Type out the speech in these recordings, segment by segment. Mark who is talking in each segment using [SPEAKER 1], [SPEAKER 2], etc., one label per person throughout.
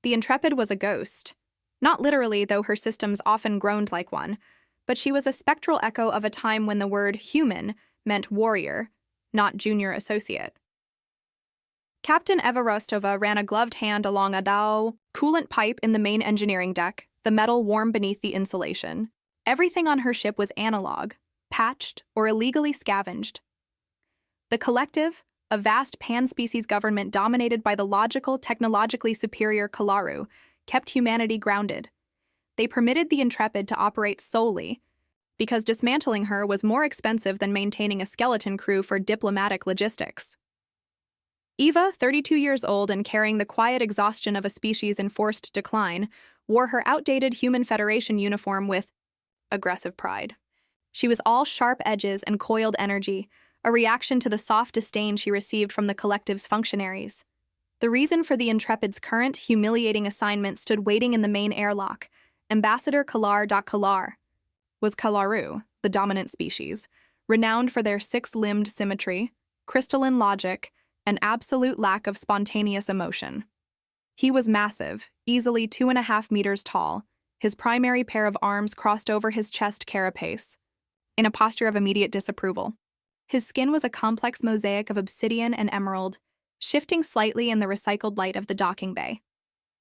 [SPEAKER 1] The Intrepid was a ghost. Not literally, though her systems often groaned like one, but she was a spectral echo of a time when the word human meant warrior, not junior associate. Captain Eva Rostova ran a gloved hand along a coolant pipe in the main engineering deck, the metal warm beneath the insulation. Everything on her ship was analog, patched, or illegally scavenged. The Collective, a vast pan-species government dominated by the logical, technologically superior Kalaru, kept humanity grounded. They permitted the Intrepid to operate solely, because dismantling her was more expensive than maintaining a skeleton crew for diplomatic logistics. Eva, 32 years old and carrying the quiet exhaustion of a species in forced decline, wore her outdated Human Federation uniform with aggressive pride. She was all sharp edges and coiled energy, a reaction to the soft disdain she received from the Collective's functionaries. The reason for the Intrepid's current, humiliating assignment stood waiting in the main airlock. Ambassador Kalar was Kalaru, the dominant species, renowned for their six-limbed symmetry, crystalline logic, and absolute lack of spontaneous emotion. He was massive, easily 2.5 meters tall, his primary pair of arms crossed over his chest carapace, in a posture of immediate disapproval. His skin was a complex mosaic of obsidian and emerald, shifting slightly in the recycled light of the docking bay.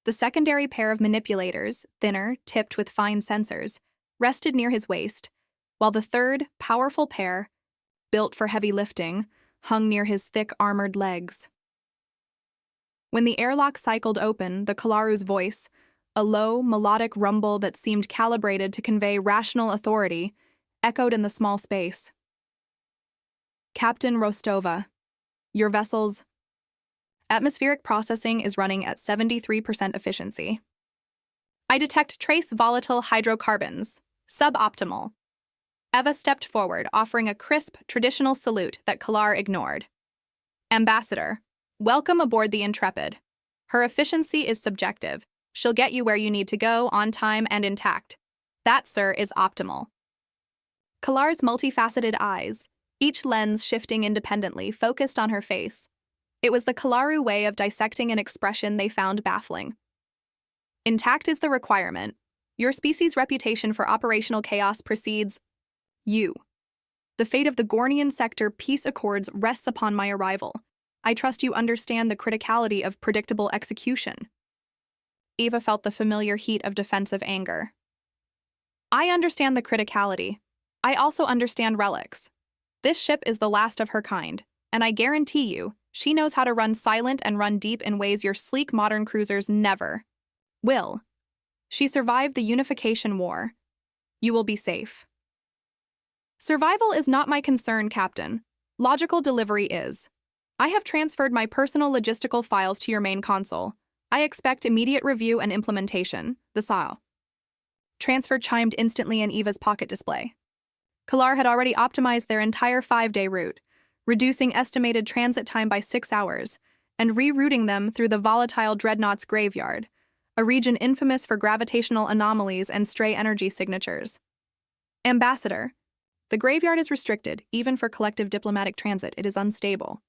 [SPEAKER 1] The secondary pair of manipulators, thinner, tipped with fine sensors, rested near his waist, while the third, powerful pair, built for heavy lifting, hung near his thick armored legs. When the airlock cycled open, the Kalaru's voice, a low, melodic rumble that seemed calibrated to convey rational authority, echoed in the small space. Captain Rostova, your vessel's atmospheric processing is running at 73% efficiency. I detect trace volatile hydrocarbons, suboptimal. Eva stepped forward, offering a crisp, traditional salute that Kalar ignored. Ambassador, welcome aboard the Intrepid. Her efficiency is subjective. She'll get you where you need to go, on time and intact. That, sir, is optimal. Kalar's multifaceted eyes, each lens shifting independently, focused on her face. It was the Kalaru way of dissecting an expression they found baffling. Intact is the requirement. Your species' reputation for operational chaos precedes you. The fate of the Gornian sector peace accords rests upon my arrival. I trust you understand the criticality of predictable execution. Eva felt the familiar heat of defensive anger. I understand the criticality. I also understand relics. This ship is the last of her kind, and I guarantee you, she knows how to run silent and run deep in ways your sleek modern cruisers never will. She survived the Unification War. You will be safe. Survival is not my concern, Captain. Logical delivery is. I have transferred my personal logistical files to your main console. I expect immediate review and implementation. The SAO. Transfer chimed instantly in Eva's pocket display. Kalar had already optimized their entire 5-day route, reducing estimated transit time by 6 hours, and rerouting them through the volatile Dreadnought's graveyard, a region infamous for gravitational anomalies and stray energy signatures. Ambassador, the graveyard is restricted, even for collective diplomatic transit. It is unstable.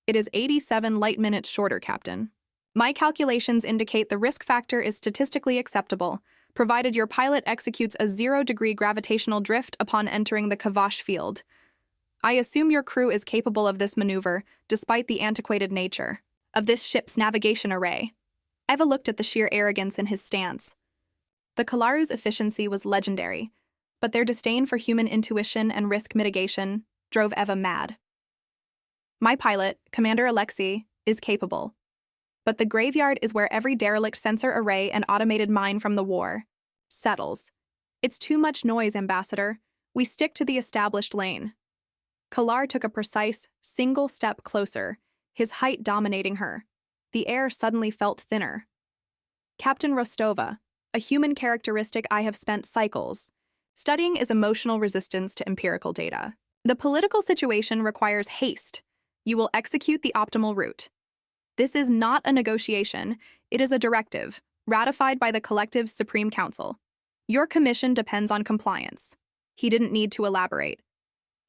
[SPEAKER 1] It is 87 light minutes shorter, Captain. My calculations indicate the risk factor is statistically acceptable, provided your pilot executes a 0-degree gravitational drift upon entering the Kavash field. I assume your crew is capable of this maneuver, despite the antiquated nature of this ship's navigation array. Eva looked at the sheer arrogance in his stance. The Kalaru's efficiency was legendary, but their disdain for human intuition and risk mitigation drove Eva mad. My pilot, Commander Alexei, is capable. But the graveyard is where every derelict sensor array and automated mine from the war settles. It's too much noise, Ambassador. We stick to the established lane. Kalar took a precise, single step closer, his height dominating her. The air suddenly felt thinner. Captain Rostova, a human characteristic I have spent cycles studying is emotional resistance to empirical data. The political situation requires haste. You will execute the optimal route. This is not a negotiation, it is a directive, ratified by the Collective's Supreme Council. Your commission depends on compliance. He didn't need to elaborate.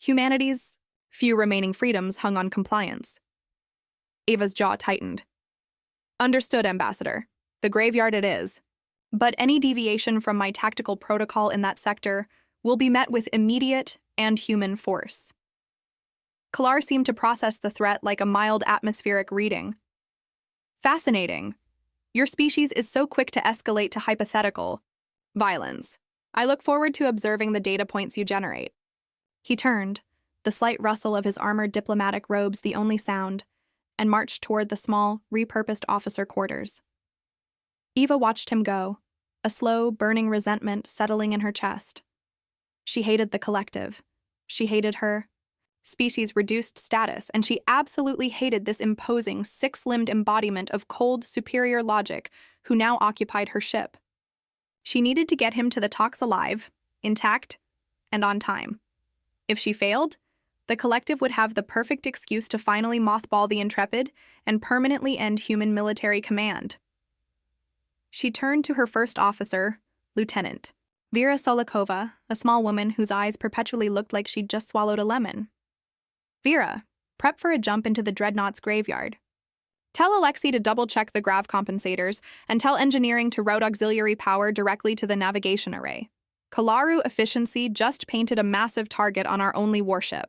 [SPEAKER 1] Humanity's few remaining freedoms hung on compliance. Eva's jaw tightened. Understood, Ambassador. The graveyard it is. But any deviation from my tactical protocol in that sector will be met with immediate and human force. Kalar seemed to process the threat like a mild atmospheric reading. Fascinating. Your species is so quick to escalate to hypothetical violence. I look forward to observing the data points you generate. He turned, the slight rustle of his armored diplomatic robes the only sound, and marched toward the small, repurposed officer quarters. Eva watched him go, a slow, burning resentment settling in her chest. She hated the collective. She hated her species' reduced status, and she absolutely hated this imposing, six-limbed embodiment of cold, superior logic who now occupied her ship. She needed to get him to the Tox alive, intact, and on time. If she failed, the collective would have the perfect excuse to finally mothball the Intrepid and permanently end human military command. She turned to her first officer, Lieutenant Vera Solikova, a small woman whose eyes perpetually looked like she'd just swallowed a lemon. Vera, prep for a jump into the Dreadnought's graveyard. Tell Alexei to double-check the grav compensators and tell engineering to route auxiliary power directly to the navigation array. Kalaru efficiency just painted a massive target on our only warship.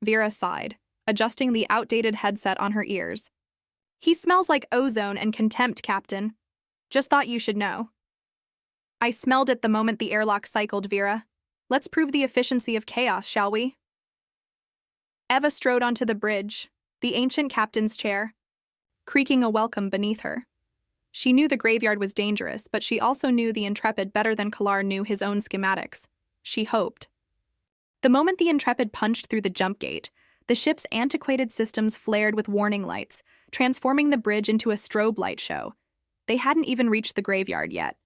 [SPEAKER 1] Vera sighed, adjusting the outdated headset on her ears. He smells like ozone and contempt, Captain. Just thought you should know. I smelled it the moment the airlock cycled, Vera. Let's prove the efficiency of chaos, shall we? Eva strode onto the bridge, the ancient captain's chair, creaking a welcome beneath her. She knew the graveyard was dangerous, but she also knew the Intrepid better than Kalar knew his own schematics. She hoped. The moment the Intrepid punched through the jump gate, the ship's antiquated systems flared with warning lights, transforming the bridge into a strobe light show. They hadn't even reached the graveyard yet.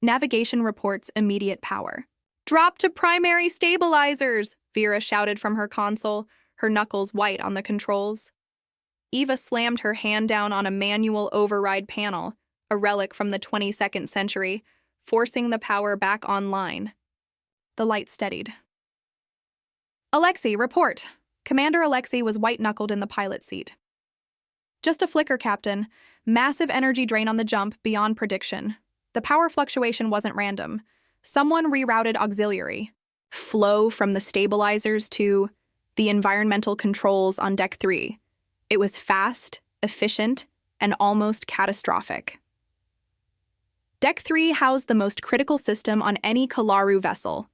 [SPEAKER 1] Navigation reports immediate power. Drop to primary stabilizers, Vera shouted from her console, her knuckles white on the controls. Eva slammed her hand down on a manual override panel, a relic from the 22nd century, forcing the power back online. The light steadied. Alexei, report. Commander Alexei was white-knuckled in the pilot seat. Just a flicker, Captain. Massive energy drain on the jump beyond prediction. The power fluctuation wasn't random. Someone rerouted auxiliary flow from the stabilizers to the environmental controls on Deck 3. It was fast, efficient, and almost catastrophic. Deck 3 housed the most critical system on any Kalaru vessel,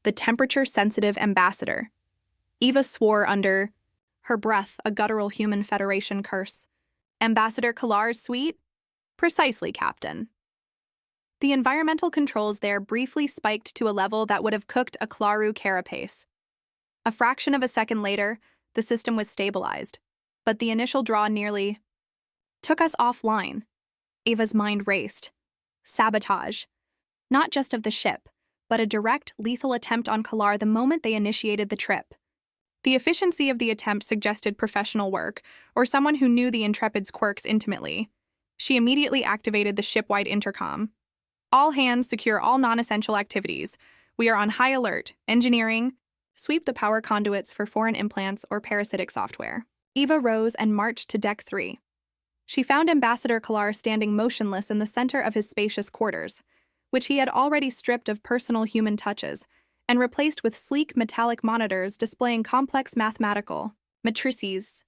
[SPEAKER 1] the temperature-sensitive ambassador. Eva swore under her breath a guttural human Federation curse. Ambassador Kalar's suite? Precisely, Captain. The environmental controls there briefly spiked to a level that would have cooked a Kalaru carapace. A fraction of a second later, the system was stabilized, but the initial draw nearly took us offline. Eva's mind raced. Sabotage. Not just of the ship, but a direct, lethal attempt on Kalar the moment they initiated the trip. The efficiency of the attempt suggested professional work, or someone who knew the Intrepid's quirks intimately. She immediately activated the ship-wide intercom. All hands secure all non-essential activities. We are on high alert. Engineering, sweep the power conduits for foreign implants or parasitic software. Eva rose and marched to Deck 3. She found Ambassador Kalar standing motionless in the center of his spacious quarters, which he had already stripped of personal human touches and replaced with sleek metallic monitors displaying complex mathematical matrices.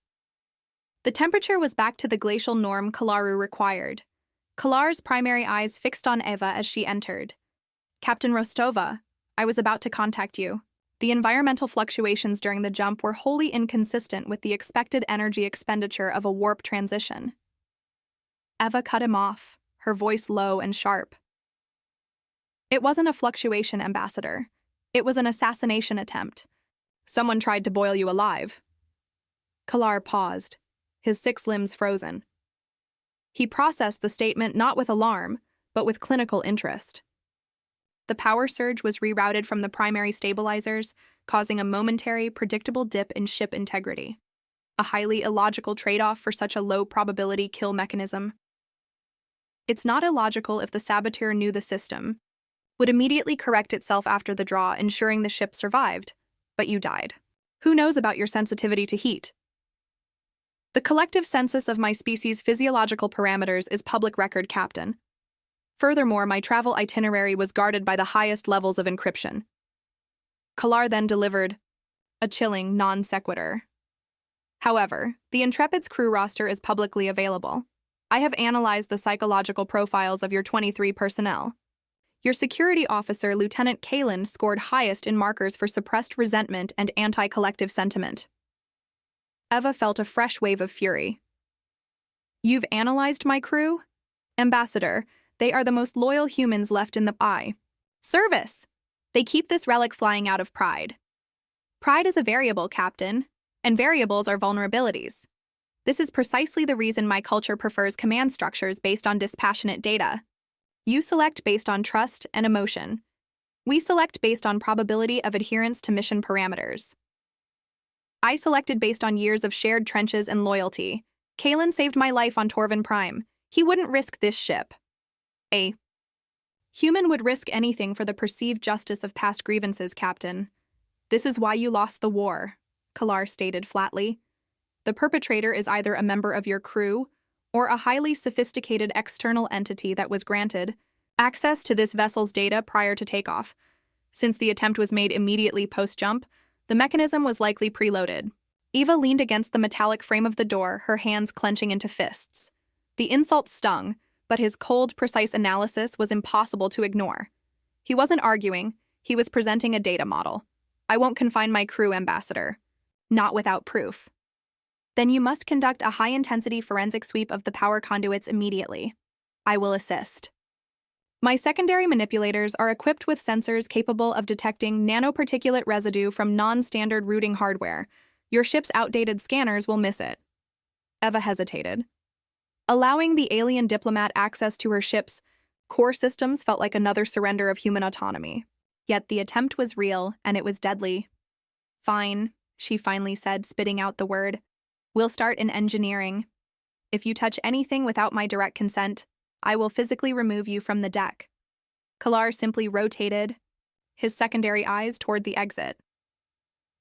[SPEAKER 1] The temperature was back to the glacial norm Kalaru required. Kalar's primary eyes fixed on Eva as she entered. Captain Rostova, I was about to contact you. The environmental fluctuations during the jump were wholly inconsistent with the expected energy expenditure of a warp transition. Eva cut him off, her voice low and sharp. It wasn't a fluctuation, Ambassador. It was an assassination attempt. Someone tried to boil you alive. Kalar paused, his 6 limbs frozen. He processed the statement not with alarm, but with clinical interest. The power surge was rerouted from the primary stabilizers, causing a momentary, predictable dip in ship integrity. A highly illogical trade-off for such a low-probability kill mechanism. It's not illogical if the saboteur knew the system, would immediately correct itself after the draw, ensuring the ship survived, but you died. Who knows about your sensitivity to heat? The collective census of my species' physiological parameters is public record, Captain. Furthermore, my travel itinerary was guarded by the highest levels of encryption. Kalar then delivered a chilling non sequitur. However, the Intrepid's crew roster is publicly available. I have analyzed the psychological profiles of your 23 personnel. Your security officer, Lieutenant Kalin, scored highest in markers for suppressed resentment and anti-collective sentiment. Eva felt a fresh wave of fury. You've analyzed my crew? Ambassador, they are the most loyal humans left in the eye. Service! They keep this relic flying out of pride. Pride is a variable, Captain, and variables are vulnerabilities. This is precisely the reason my culture prefers command structures based on dispassionate data. You select based on trust and emotion. We select based on probability of adherence to mission parameters. I selected based on years of shared trenches and loyalty. Kalin saved my life on Torvin Prime. He wouldn't risk this ship. A human would risk anything for the perceived justice of past grievances, Captain. This is why you lost the war, Kalar stated flatly. The perpetrator is either a member of your crew or a highly sophisticated external entity that was granted access to this vessel's data prior to takeoff. Since the attempt was made immediately post-jump, the mechanism was likely preloaded. Eva leaned against the metallic frame of the door, her hands clenching into fists. The insult stung, but his cold, precise analysis was impossible to ignore. He wasn't arguing, he was presenting a data model. I won't confine my crew, Ambassador. Not without proof. Then you must conduct a high-intensity forensic sweep of the power conduits immediately. I will assist. My secondary manipulators are equipped with sensors capable of detecting nanoparticulate residue from non-standard routing hardware. Your ship's outdated scanners will miss it. Eva hesitated. Allowing the alien diplomat access to her ship's core systems felt like another surrender of human autonomy. Yet the attempt was real, and it was deadly. Fine, she finally said, spitting out the word. We'll start in engineering. If you touch anything without my direct consent, I will physically remove you from the deck. Kalar simply rotated, his secondary eyes toward the exit.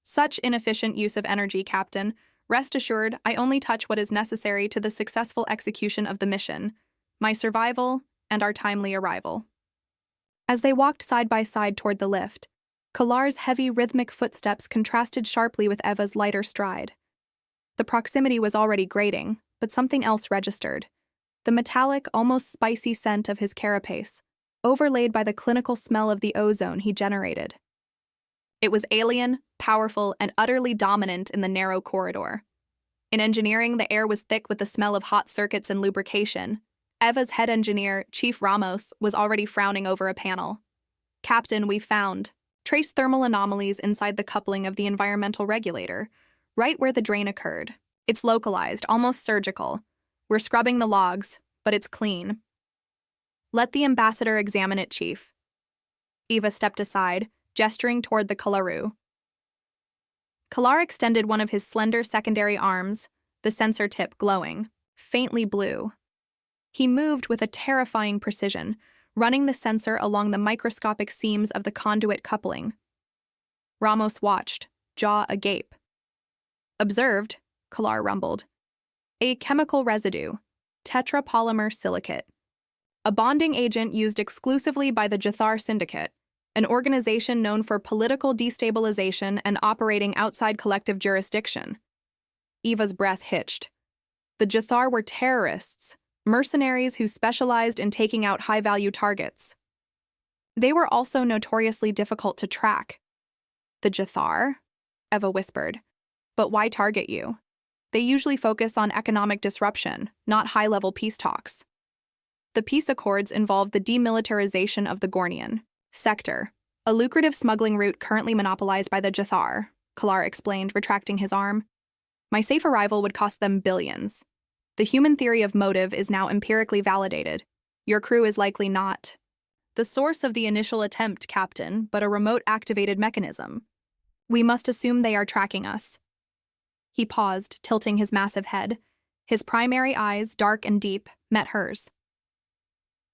[SPEAKER 1] Such inefficient use of energy, Captain. Rest assured, I only touch what is necessary to the successful execution of the mission, my survival, and our timely arrival. As they walked side by side toward the lift, Kalar's heavy, rhythmic footsteps contrasted sharply with Eva's lighter stride. The proximity was already grating, but something else registered. The metallic, almost spicy scent of his carapace, overlaid by the clinical smell of the ozone he generated. It was alien, powerful, and utterly dominant in the narrow corridor. In engineering, the air was thick with the smell of hot circuits and lubrication. Eva's head engineer, Chief Ramos, was already frowning over a panel. Captain, we found trace thermal anomalies inside the coupling of the environmental regulator, right where the drain occurred. It's localized, almost surgical. We're scrubbing the logs, but it's clean. Let the ambassador examine it, Chief. Eva stepped aside, gesturing toward the Kalaru. Kalar extended one of his slender secondary arms, the sensor tip glowing, faintly blue. He moved with a terrifying precision, running the sensor along the microscopic seams of the conduit coupling. Ramos watched, jaw agape. Observed, Kalar rumbled. A chemical residue, tetrapolymer silicate. A bonding agent used exclusively by the Jathar Syndicate, an organization known for political destabilization and operating outside collective jurisdiction. Eva's breath hitched. The Jathar were terrorists, mercenaries who specialized in taking out high-value targets. They were also notoriously difficult to track. The Jathar? Eva whispered. But why target you? They usually focus on economic disruption, not high-level peace talks. The peace accords involved the demilitarization of the Gornian sector, a lucrative smuggling route currently monopolized by the Jathar, Kalar explained, retracting his arm. My safe arrival would cost them billions. The human theory of motive is now empirically validated. Your crew is likely not the source of the initial attempt, Captain, but a remote-activated mechanism. We must assume they are tracking us. He paused, tilting his massive head. His primary eyes, dark and deep, met hers.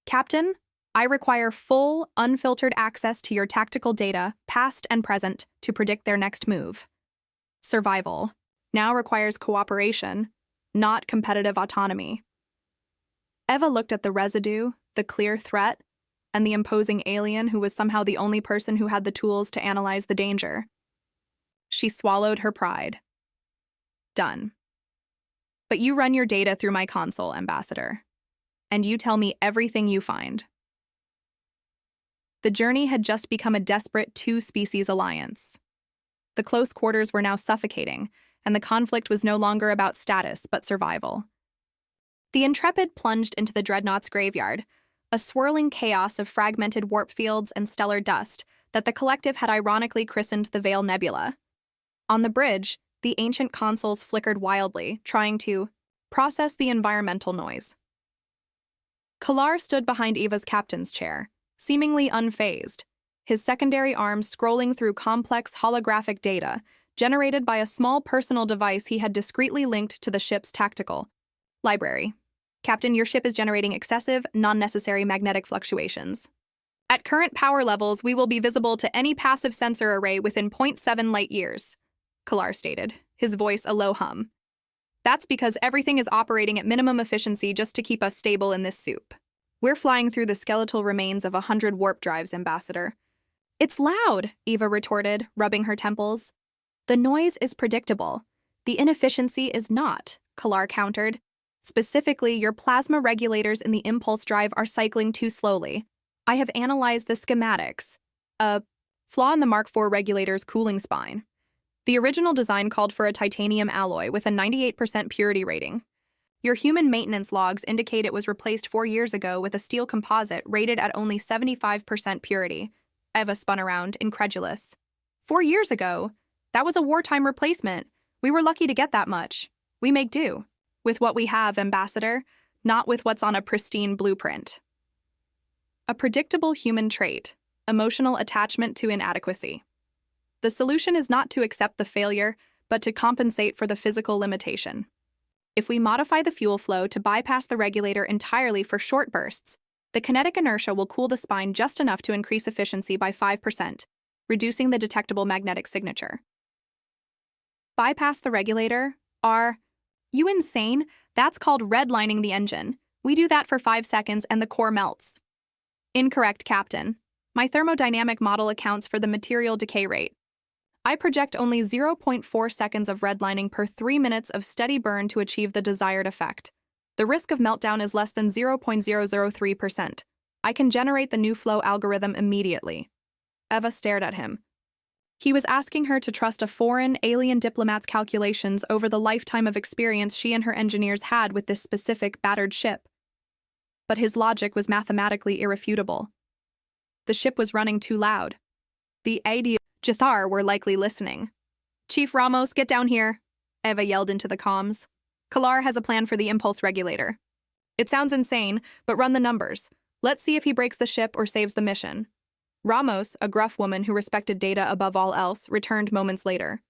[SPEAKER 1] Captain, I require full, unfiltered access to your tactical data, past and present, to predict their next move. Survival now requires cooperation. not competitive autonomy. Eva looked at the residue, the clear threat, and the imposing alien who was somehow the only person who had the tools to analyze the danger. She swallowed her pride. Done. But you run your data through my console, Ambassador, and you tell me everything you find. The journey had just become a desperate two-species alliance. The close quarters were now suffocating, and the conflict was no longer about status but survival. The Intrepid plunged into the dreadnought's graveyard, a swirling chaos of fragmented warp fields and stellar dust that the collective had ironically christened the Veil Nebula. On the bridge, the ancient consoles flickered wildly, trying to process the environmental noise. Kalar stood behind Eva's captain's chair, seemingly unfazed, his secondary arms scrolling through complex holographic data generated by a small personal device he had discreetly linked to the ship's tactical library. Captain, your ship is generating excessive, non-necessary magnetic fluctuations. At current power levels, we will be visible to any passive sensor array within 0.7 light years, Kalar stated, his voice a low hum. That's because everything is operating at minimum efficiency just to keep us stable in this soup. We're flying through the skeletal remains of 100 warp drives, Ambassador. It's loud, Eva retorted, rubbing her temples. The noise is predictable. The inefficiency is not, Kalar countered. Specifically, your plasma regulators in the impulse drive are cycling too slowly. I have analyzed the schematics. A flaw in the Mark IV regulator's cooling spine. The original design called for a titanium alloy with a 98% purity rating. Your human maintenance logs indicate it was replaced 4 years ago with a steel composite rated at only 75% purity. Eva spun around, incredulous. 4 years ago? That was a wartime replacement. We were lucky to get that much. We make do. With what we have, Ambassador, not with what's on a pristine blueprint. A predictable human trait, emotional attachment to inadequacy. The solution is not to accept the failure, but to compensate for the physical limitation. If we modify the fuel flow to bypass the regulator entirely for short bursts, the kinetic inertia will cool the spine just enough to increase efficiency by 5%, reducing the detectable magnetic signature. Bypass the regulator? You insane? That's called redlining the engine. We do that for 5 seconds and the core melts. Incorrect, Captain. My thermodynamic model accounts for the material decay rate. I project only 0.4 seconds of redlining per 3 minutes of steady burn to achieve the desired effect. The risk of meltdown is less than 0.003%. I can generate the new flow algorithm immediately. Eva stared at him. He was asking her to trust a foreign, alien diplomat's calculations over the lifetime of experience she and her engineers had with this specific, battered ship. But his logic was mathematically irrefutable. The ship was running too loud. The Jathar were likely listening. Chief Ramos, get down here, Eva yelled into the comms. Kalar has a plan for the impulse regulator. It sounds insane, but run the numbers. Let's see if he breaks the ship or saves the mission. Ramos, a gruff woman who respected data above all else, returned moments later.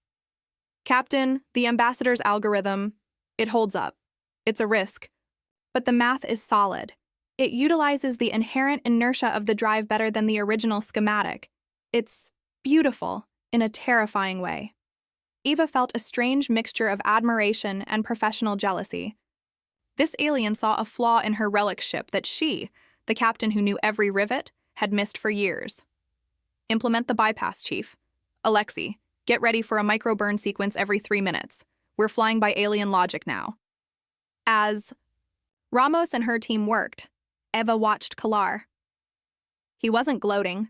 [SPEAKER 1] Captain, the Ambassador's algorithm, it holds up. It's a risk. But the math is solid. It utilizes the inherent inertia of the drive better than the original schematic. It's beautiful in a terrifying way. Eva felt a strange mixture of admiration and professional jealousy. This alien saw a flaw in her relic ship that she, the captain who knew every rivet, had missed for years. Implement the bypass, Chief. Alexei, get ready for a microburn sequence every 3 minutes. We're flying by alien logic now. As Ramos and her team worked, Eva watched Kalar. He wasn't gloating.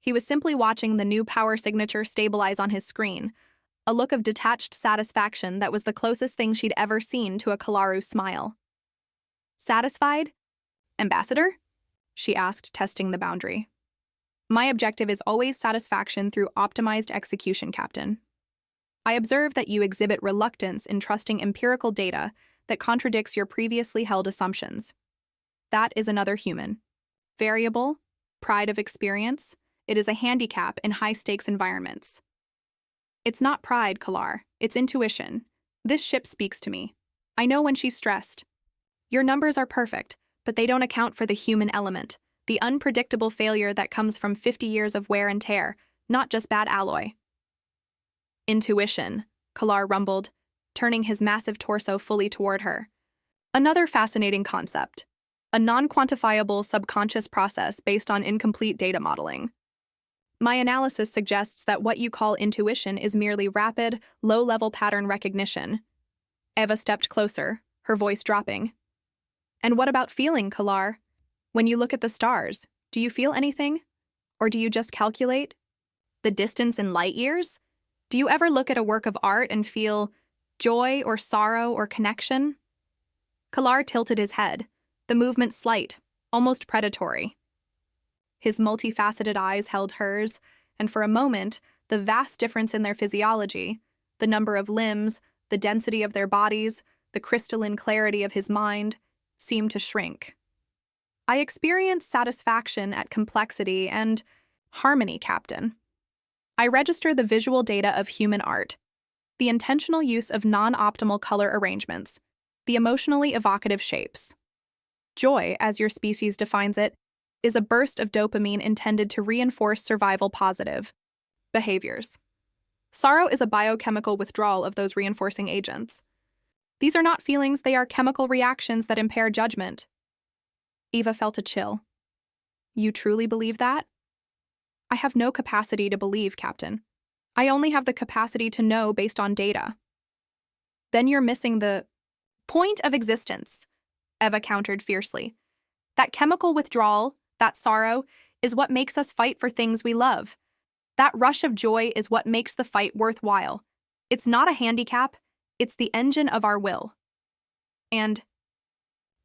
[SPEAKER 1] He was simply watching the new power signature stabilize on his screen, a look of detached satisfaction that was the closest thing she'd ever seen to a Kalaru smile. Satisfied? Ambassador? She asked, testing the boundary. My objective is always satisfaction through optimized execution, Captain. I observe that you exhibit reluctance in trusting empirical data that contradicts your previously held assumptions. That is another human. Variable, pride of experience, it is a handicap in high-stakes environments. It's not pride, Kalar. It's intuition. This ship speaks to me. I know when she's stressed. Your numbers are perfect, but they don't account for the human element, the unpredictable failure that comes from 50 years of wear and tear, not just bad alloy. Intuition, Kalar rumbled. turning his massive torso fully toward her. Another fascinating concept, a non-quantifiable subconscious process based on incomplete data modeling. My analysis suggests that what you call intuition is merely rapid, low-level pattern recognition. Eva stepped closer, her voice dropping. And what about feeling, Kalar? When you look at the stars, do you feel anything? Or do you just calculate? The distance in light years? Do you ever look at a work of art and feel joy or sorrow or connection? Kalar tilted his head, the movement slight, almost predatory. His multifaceted eyes held hers, and for a moment, the vast difference in their physiology, the number of limbs, the density of their bodies, the crystalline clarity of his mind, seemed to shrink. I experienced satisfaction at complexity and harmony, Captain. I register the visual data of human art, the intentional use of non-optimal color arrangements, the emotionally evocative shapes. Joy, as your species defines it, is a burst of dopamine intended to reinforce survival positive behaviors. Sorrow is a biochemical withdrawal of those reinforcing agents. These are not feelings, they are chemical reactions that impair judgment. Eva felt a chill. You truly believe that? I have no capacity to believe, Captain. I only have the capacity to know based on data. Then you're missing the point of existence, Eva countered fiercely. That chemical withdrawal, that sorrow, is what makes us fight for things we love. That rush of joy is what makes the fight worthwhile. It's not a handicap, it's the engine of our will. And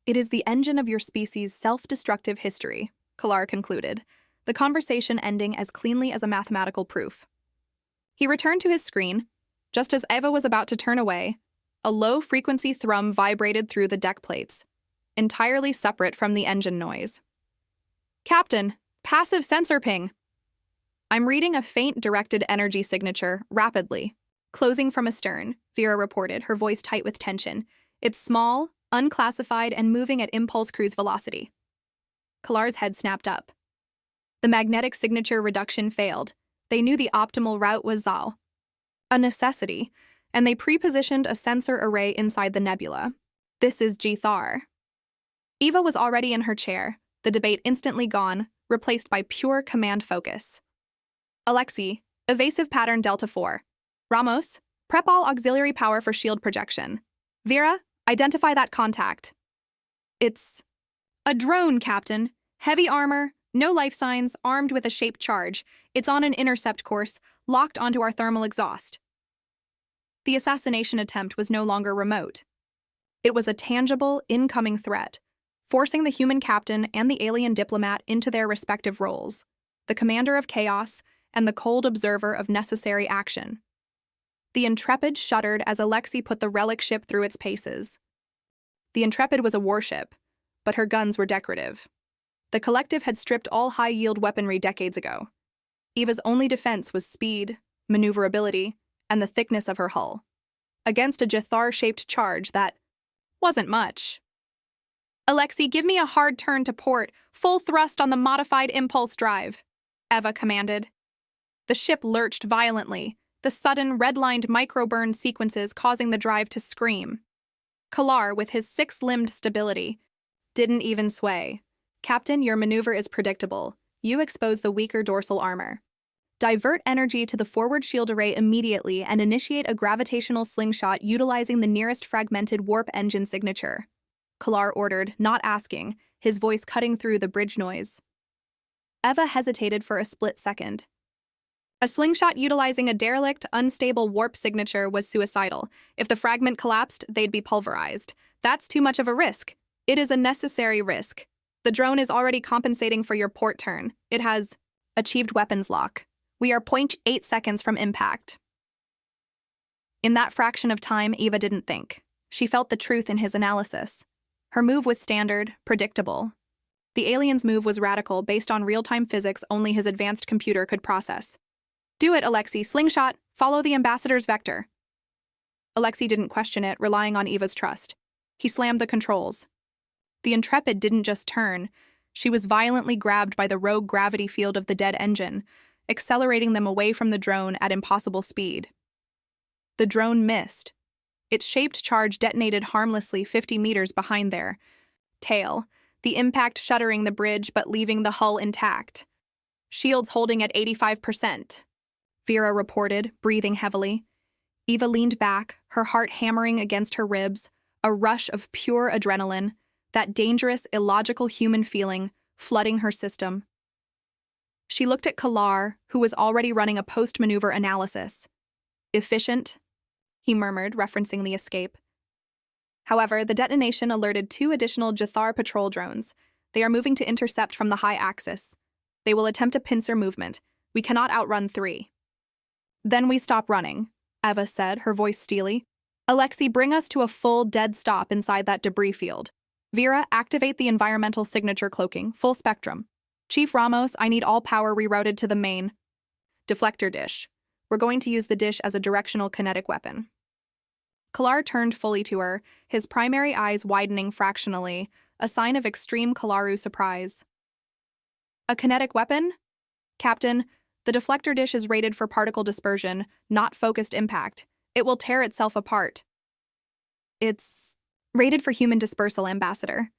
[SPEAKER 1] it is the engine of your species' self-destructive history, Kalar concluded, the conversation ending as cleanly as a mathematical proof. He returned to his screen. Just as Eva was about to turn away, a low-frequency thrum vibrated through the deck plates, entirely separate from the engine noise. Captain, passive sensor ping. I'm reading a faint directed energy signature, rapidly. Closing from astern, Vera reported, her voice tight with tension. It's small, unclassified, and moving at impulse cruise velocity. Kalar's head snapped up. The magnetic signature reduction failed. They knew the optimal route was Zal. A necessity, and they pre-positioned a sensor array inside the nebula. This is G-Thar. Eva was already in her chair, the debate instantly gone, replaced by pure command focus. Alexei, evasive pattern Delta 4. Ramos, prep all auxiliary power for shield projection. Vera, identify that contact. It's a drone, Captain. Heavy armor, no life signs, armed with a shaped charge. It's on an intercept course, locked onto our thermal exhaust. The assassination attempt was no longer remote. It was a tangible, incoming threat, forcing the human captain and the alien diplomat into their respective roles, the commander of chaos and the cold observer of necessary action. The Intrepid shuddered as Alexei put the relic ship through its paces. The Intrepid was a warship, but her guns were decorative. The collective had stripped all high-yield weaponry decades ago. Eva's only defense was speed, maneuverability, and the thickness of her hull, against a Jethar-shaped charge that wasn't much. Alexei, give me a hard turn to port, full thrust on the modified impulse drive, Eva commanded. The ship lurched violently, the sudden red-lined microburn sequences causing the drive to scream. Kalar, with his six-limbed stability, didn't even sway. Captain, your maneuver is predictable. You expose the weaker dorsal armor. Divert energy to the forward shield array immediately and initiate a gravitational slingshot utilizing the nearest fragmented warp engine signature. Kalar ordered, not asking, his voice cutting through the bridge noise. Eva hesitated for a split second. A slingshot utilizing a derelict, unstable warp signature was suicidal. If the fragment collapsed, they'd be pulverized. That's too much of a risk. It is a necessary risk. The drone is already compensating for your port turn. It has achieved weapons lock. We are 0.8 seconds from impact. In that fraction of time, Eva didn't think. She felt the truth in his analysis. Her move was standard, predictable. The alien's move was radical, based on real-time physics only his advanced computer could process. Do it, Alexei. Slingshot. Follow the ambassador's vector. Alexei didn't question it, relying on Eva's trust. He slammed the controls. The Intrepid didn't just turn. She was violently grabbed by the rogue gravity field of the dead engine, accelerating them away from the drone at impossible speed. The drone missed, Its shaped charge detonated harmlessly 50 meters behind their tail, the impact shuttering the bridge but leaving the hull intact. Shields holding at 85%. Vera reported, breathing heavily. Eva leaned back, her heart hammering against her ribs, a rush of pure adrenaline, that dangerous, illogical human feeling flooding her system. She looked at Kalar, who was already running a post-maneuver analysis. Efficient, he murmured, referencing the escape. However, the detonation alerted 2 additional Jathar patrol drones. They are moving to intercept from the high axis. They will attempt a pincer movement. We cannot outrun 3. Then we stop running, Eva said, her voice steely. Alexei, bring us to a full dead stop inside that debris field. Vera, activate the environmental signature cloaking, full spectrum. Chief Ramos, I need all power rerouted to the main deflector dish. We're going to use the dish as a directional kinetic weapon. Kalar turned fully to her, his primary eyes widening fractionally, a sign of extreme Kalaru surprise. A kinetic weapon? Captain, the deflector dish is rated for particle dispersion, not focused impact. It will tear itself apart. It's rated for human dispersal, Ambassador.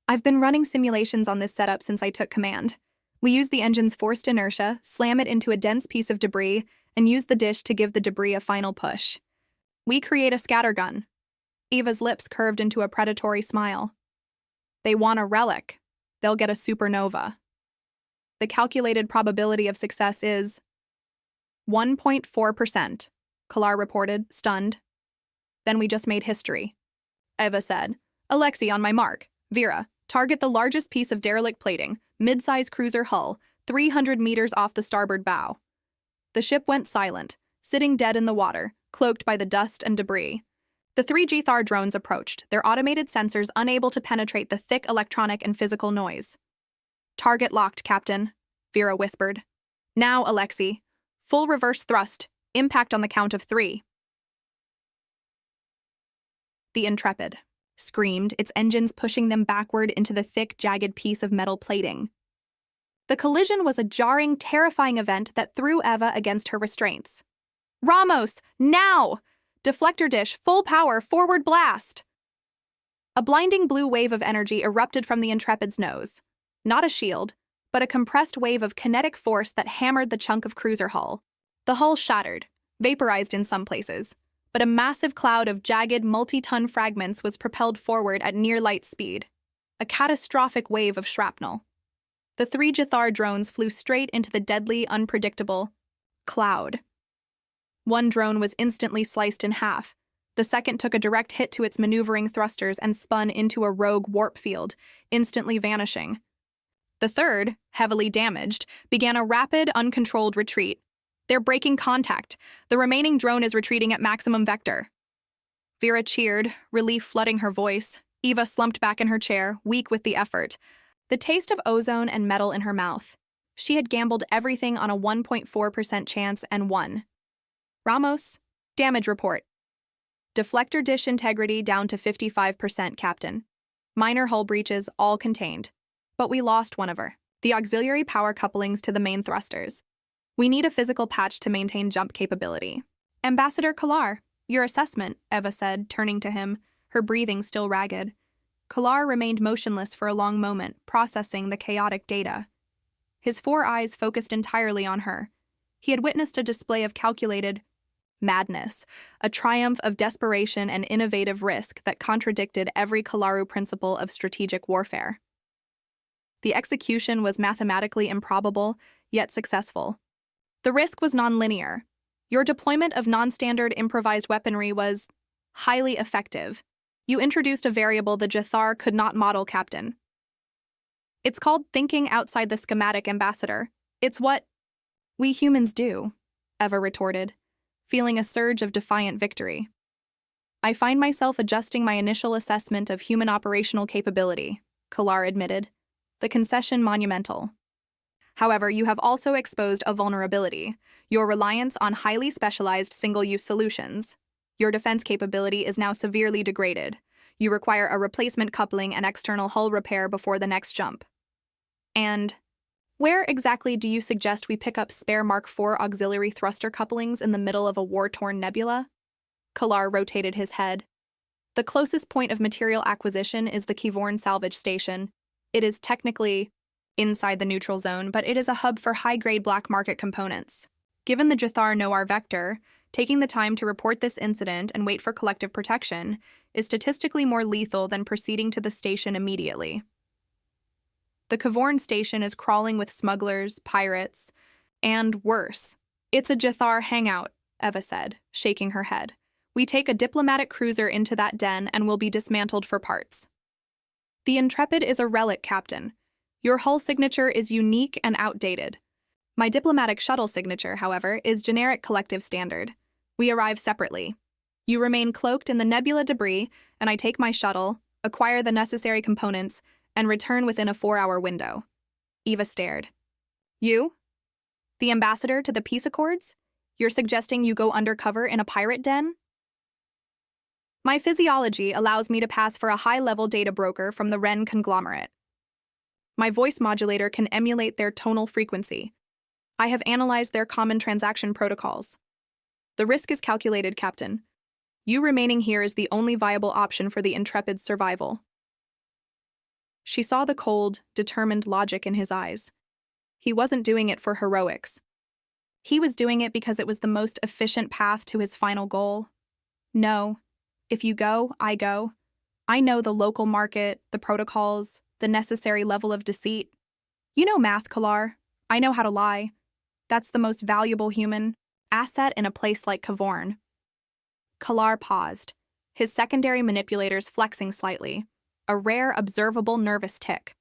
[SPEAKER 1] I've been running simulations on this setup since I took command. We use the engine's forced inertia, slam it into a dense piece of debris, and use the dish to give the debris a final push. We create a scattergun. Eva's lips curved into a predatory smile. They want a relic. They'll get a supernova. The calculated probability of success is 1.4%, Kalar reported, stunned. Then we just made history. Eva said, Alexei, on my mark. Vera, target the largest piece of derelict plating, mid-size cruiser hull, 300 meters off the starboard bow. The ship went silent, sitting dead in the water, cloaked by the dust and debris. The 3 Jathar drones approached, their automated sensors unable to penetrate the thick electronic and physical noise. Target locked, Captain, Vera whispered. Now, Alexei. Full reverse thrust, impact on the count of 3. The Intrepid screamed, its engines pushing them backward into the thick, jagged piece of metal plating. The collision was a jarring, terrifying event that threw Eva against her restraints. Ramos, now! Deflector dish, full power, forward blast! A blinding blue wave of energy erupted from the Intrepid's nose. Not a shield, but a compressed wave of kinetic force that hammered the chunk of cruiser hull. The hull shattered, vaporized in some places, but a massive cloud of jagged, multi-ton fragments was propelled forward at near-light speed. A catastrophic wave of shrapnel. The 3 Jathar drones flew straight into the deadly, unpredictable cloud. One drone was instantly sliced in half. The second took a direct hit to its maneuvering thrusters and spun into a rogue warp field, instantly vanishing. The third, heavily damaged, began a rapid, uncontrolled retreat. They're breaking contact. The remaining drone is retreating at maximum vector. Vera cheered, relief flooding her voice. Eva slumped back in her chair, weak with the effort, the taste of ozone and metal in her mouth. She had gambled everything on a 1.4% chance and won. Ramos, damage report. Deflector dish integrity down to 55%, Captain. Minor hull breaches, all contained. But we lost one of the auxiliary power couplings to the main thrusters. We need a physical patch to maintain jump capability. Ambassador Kalar, your assessment, Eva said, turning to him, her breathing still ragged. Kalar remained motionless for a long moment, processing the chaotic data. His 4 eyes focused entirely on her. He had witnessed a display of calculated madness, a triumph of desperation and innovative risk that contradicted every Kalaru principle of strategic warfare. The execution was mathematically improbable, yet successful. The risk was nonlinear. Your deployment of non-standard improvised weaponry was highly effective. You introduced a variable the Jathar could not model, Captain. It's called thinking outside the schematic, Ambassador. It's what we humans do, Eva retorted, feeling a surge of defiant victory. I find myself adjusting my initial assessment of human operational capability, Kalar admitted, the concession monumental. However, you have also exposed a vulnerability, your reliance on highly specialized single-use solutions. Your defense capability is now severely degraded. You require a replacement coupling and external hull repair before the next jump. And where exactly do you suggest we pick up spare Mark IV auxiliary thruster couplings in the middle of a war-torn nebula? Kalar rotated his head. The closest point of material acquisition is the Kivorn salvage station. It is technically inside the neutral zone, but it is a hub for high-grade black market components. Given the Jathar know our vector, taking the time to report this incident and wait for collective protection is statistically more lethal than proceeding to the station immediately. The Kivorn station is crawling with smugglers, pirates, and worse. It's a Jathar hangout, Eva said, shaking her head. We take a diplomatic cruiser into that den and will be dismantled for parts. The Intrepid is a relic, Captain. Your hull signature is unique and outdated. My diplomatic shuttle signature, however, is generic collective standard. We arrive separately. You remain cloaked in the nebula debris, and I take my shuttle, acquire the necessary components, and return within a 4-hour window. Eva stared. You? The ambassador to the peace accords? You're suggesting you go undercover in a pirate den? My physiology allows me to pass for a high-level data broker from the Wren conglomerate. My voice modulator can emulate their tonal frequency. I have analyzed their common transaction protocols. The risk is calculated, Captain. You remaining here is the only viable option for the Intrepid's survival. She saw the cold, determined logic in his eyes. He wasn't doing it for heroics. He was doing it because it was the most efficient path to his final goal. No. If you go, I go. I know the local market, the protocols, the necessary level of deceit. You know math, Kalar. I know how to lie. That's the most valuable human asset in a place like Kivorn. Kalar paused, his secondary manipulators flexing slightly, a rare observable nervous tick.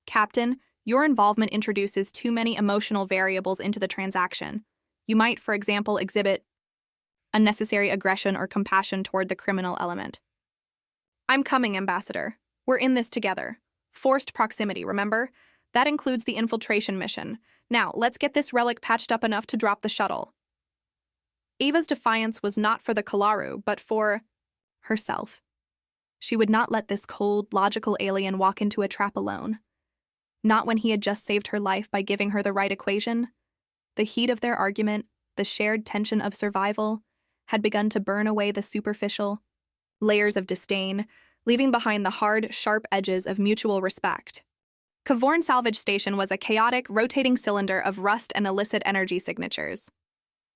[SPEAKER 1] Captain, your involvement introduces too many emotional variables into the transaction. You might, for example, exhibit unnecessary aggression or compassion toward the criminal element. I'm coming, Ambassador. We're in this together. Forced proximity, remember? That includes the infiltration mission. Now, let's get this relic patched up enough to drop the shuttle. Eva's defiance was not for the Kalaru, but for herself. She would not let this cold, logical alien walk into a trap alone. Not when he had just saved her life by giving her the right equation. The heat of their argument, the shared tension of survival, had begun to burn away the superficial layers of disdain, leaving behind the hard, sharp edges of mutual respect. Kivorn Salvage Station was a chaotic, rotating cylinder of rust and illicit energy signatures.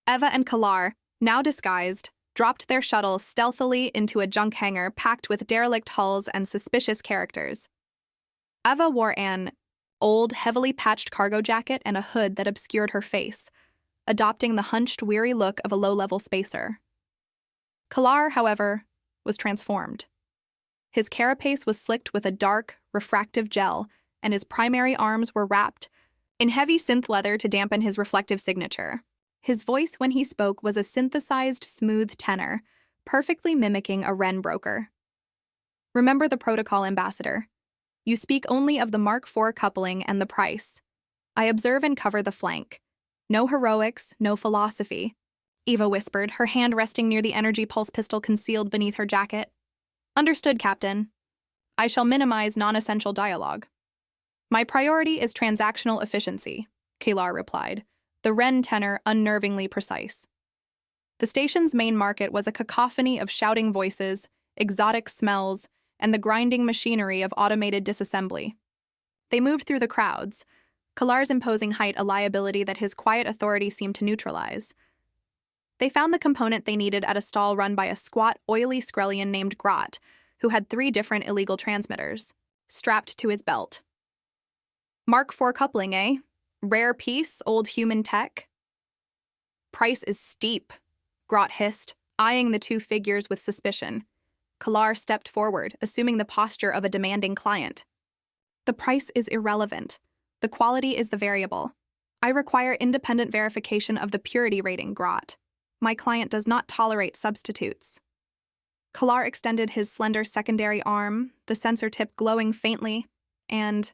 [SPEAKER 1] Eva and Kalar, now disguised, dropped their shuttle stealthily into a junk hangar packed with derelict hulls and suspicious characters. Eva wore an old, heavily patched cargo jacket and a hood that obscured her face, adopting the hunched, weary look of a low-level spacer. Kalar, however, was transformed. His carapace was slicked with a dark, refractive gel, and his primary arms were wrapped in heavy synth leather to dampen his reflective signature. His voice when he spoke was a synthesized, smooth tenor, perfectly mimicking a Wren broker. Remember the protocol, Ambassador. You speak only of the Mark IV coupling and the price. I observe and cover the flank. No heroics, no philosophy. Eva whispered, her hand resting near the energy pulse pistol concealed beneath her jacket. Understood, Captain. I shall minimize non-essential dialogue. My priority is transactional efficiency, Kalar replied, the Wren tenor unnervingly precise. The station's main market was a cacophony of shouting voices, exotic smells, and the grinding machinery of automated disassembly. They moved through the crowds, Kalar's imposing height a liability that his quiet authority seemed to neutralize. They found the component they needed at a stall run by a squat, oily Skrellian named Grot, who had 3 different illegal transmitters, strapped to his belt. Mark IV coupling, eh? Rare piece, old human tech? Price is steep, Grot hissed, eyeing the 2 figures with suspicion. Kalar stepped forward, assuming the posture of a demanding client. The price is irrelevant. The quality is the variable. I require independent verification of the purity rating, Grot. My client does not tolerate substitutes. Kalar extended his slender secondary arm, the sensor tip glowing faintly, and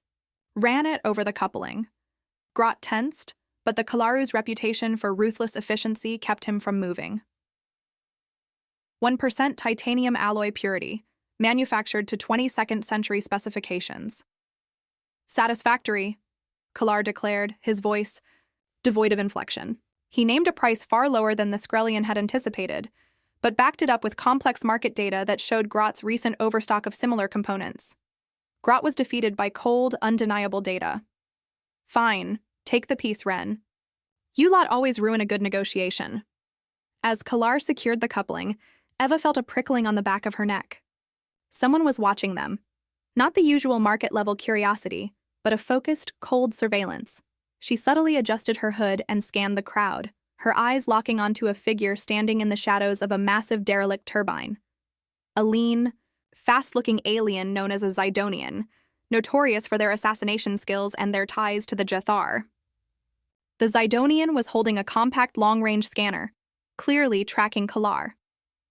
[SPEAKER 1] ran it over the coupling. Grot tensed, but the Kalaru's reputation for ruthless efficiency kept him from moving. 1% titanium alloy purity, manufactured to 22nd century specifications. Satisfactory, Kalar declared, his voice devoid of inflection. He named a price far lower than the Skrellian had anticipated, but backed it up with complex market data that showed Grott's recent overstock of similar components. Grott was defeated by cold, undeniable data. Fine, take the piece, Ren. You lot always ruin a good negotiation. As Kalar secured the coupling, Eva felt a prickling on the back of her neck. Someone was watching them. Not the usual market-level curiosity, but a focused, cold surveillance. She subtly adjusted her hood and scanned the crowd, her eyes locking onto a figure standing in the shadows of a massive derelict turbine. A lean, fast-looking alien known as a Zidonian, notorious for their assassination skills and their ties to the Jathar. The Zidonian was holding a compact long-range scanner, clearly tracking Kalar.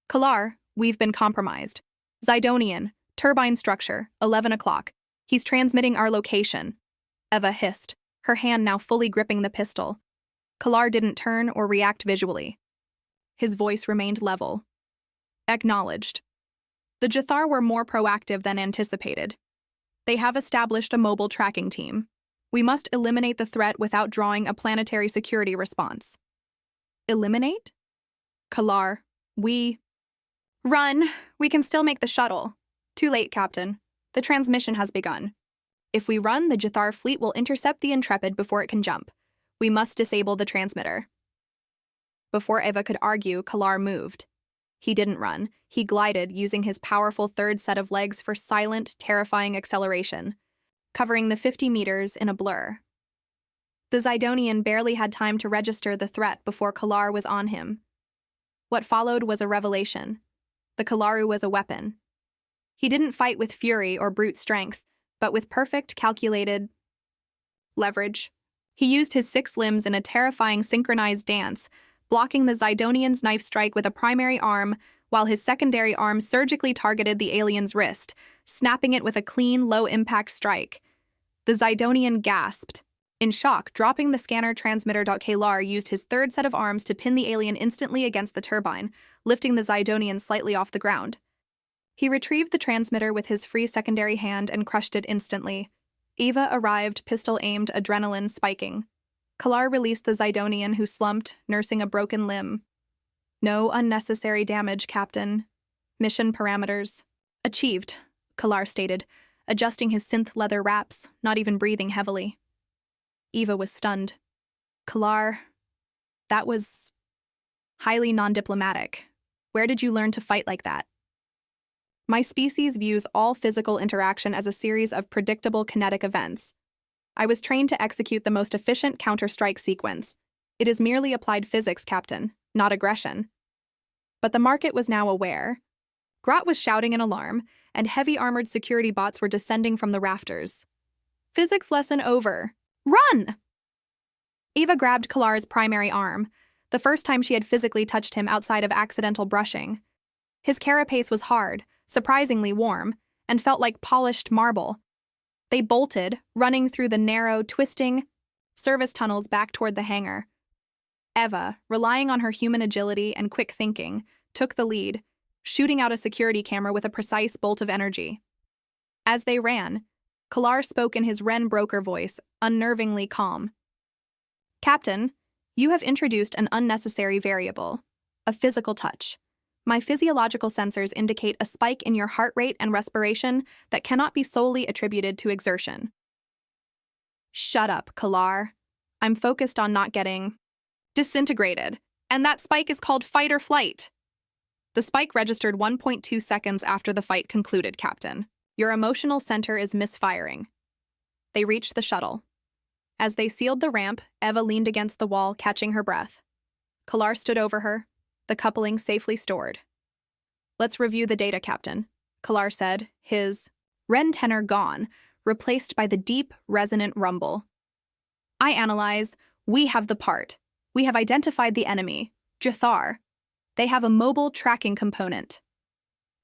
[SPEAKER 1] Kalar, we've been compromised. Zidonian, turbine structure, 11 o'clock. He's transmitting our location. Eva hissed, her hand now fully gripping the pistol. Kalar didn't turn or react visually. His voice remained level. Acknowledged. The Jathar were more proactive than anticipated. They have established a mobile tracking team. We must eliminate the threat without drawing a planetary security response. Eliminate? Kalar, we... Run! We can still make the shuttle. Too late, Captain. The transmission has begun. If we run, the Jathar fleet will intercept the Intrepid before it can jump. We must disable the transmitter. Before Eva could argue, Kalar moved. He didn't run. He glided, using his powerful third set of legs for silent, terrifying acceleration, covering the 50 meters in a blur. The Zidonian barely had time to register the threat before Kalar was on him. What followed was a revelation. The Kalaru was a weapon. He didn't fight with fury or brute strength, but with perfect, calculated leverage. He used his 6 limbs in a terrifying synchronized dance, blocking the Zidonian's knife strike with a primary arm, while his secondary arm surgically targeted the alien's wrist, snapping it with a clean, low-impact strike. The Zidonian gasped. In shock, dropping the scanner transmitter. Kalar used his third set of arms to pin the alien instantly against the turbine, lifting the Zidonian slightly off the ground. He retrieved the transmitter with his free secondary hand and crushed it instantly. Eva arrived, pistol aimed, adrenaline spiking. Kalar released the Zidonian, who slumped, nursing a broken limb. No unnecessary damage, Captain. Mission parameters achieved, Kalar stated, adjusting his synth leather wraps, not even breathing heavily. Eva was stunned. Kalar, that was highly non-diplomatic. Where did you learn to fight like that? My species views all physical interaction as a series of predictable kinetic events. I was trained to execute the most efficient counter-strike sequence. It is merely applied physics, Captain, not aggression. But the market was now aware. Grott was shouting in alarm, and heavy armored security bots were descending from the rafters. Physics lesson over. Run! Eva grabbed Kalar's primary arm, the first time she had physically touched him outside of accidental brushing. His carapace was hard, surprisingly warm, and felt like polished marble. They bolted, running through the narrow, twisting service tunnels back toward the hangar. Eva, relying on her human agility and quick thinking, took the lead, shooting out a security camera with a precise bolt of energy. As they ran, Kalar spoke in his Ren broker voice, unnervingly calm. Captain, you have introduced an unnecessary variable, a physical touch. My physiological sensors indicate a spike in your heart rate and respiration that cannot be solely attributed to exertion. Shut up, Kalar. I'm focused on not getting disintegrated, and that spike is called fight or flight. The spike registered 1.2 seconds after the fight concluded, Captain. Your emotional center is misfiring. They reached the shuttle. As they sealed the ramp, Eva leaned against the wall, catching her breath. Kalar stood over her, the coupling safely stored. Let's review the data, Captain, Kalar said, his Ren tenor gone, replaced by the deep, resonant rumble. I analyze. We have the part. We have identified the enemy, Jathar. They have a mobile tracking component.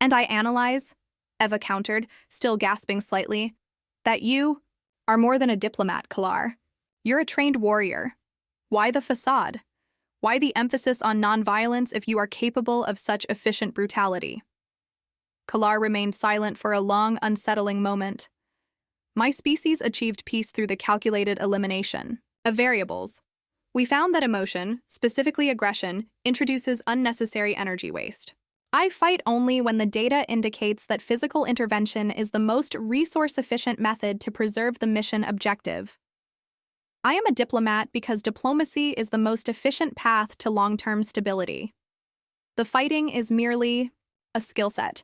[SPEAKER 1] And I analyze, Eva countered, still gasping slightly, that you are more than a diplomat, Kalar. You're a trained warrior. Why the facade? Why the emphasis on nonviolence if you are capable of such efficient brutality? Kalar remained silent for a long, unsettling moment. My species achieved peace through the calculated elimination of variables. We found that emotion, specifically aggression, introduces unnecessary energy waste. I fight only when the data indicates that physical intervention is the most resource-efficient method to preserve the mission objective. I am a diplomat because diplomacy is the most efficient path to long-term stability. The fighting is merely a skill set.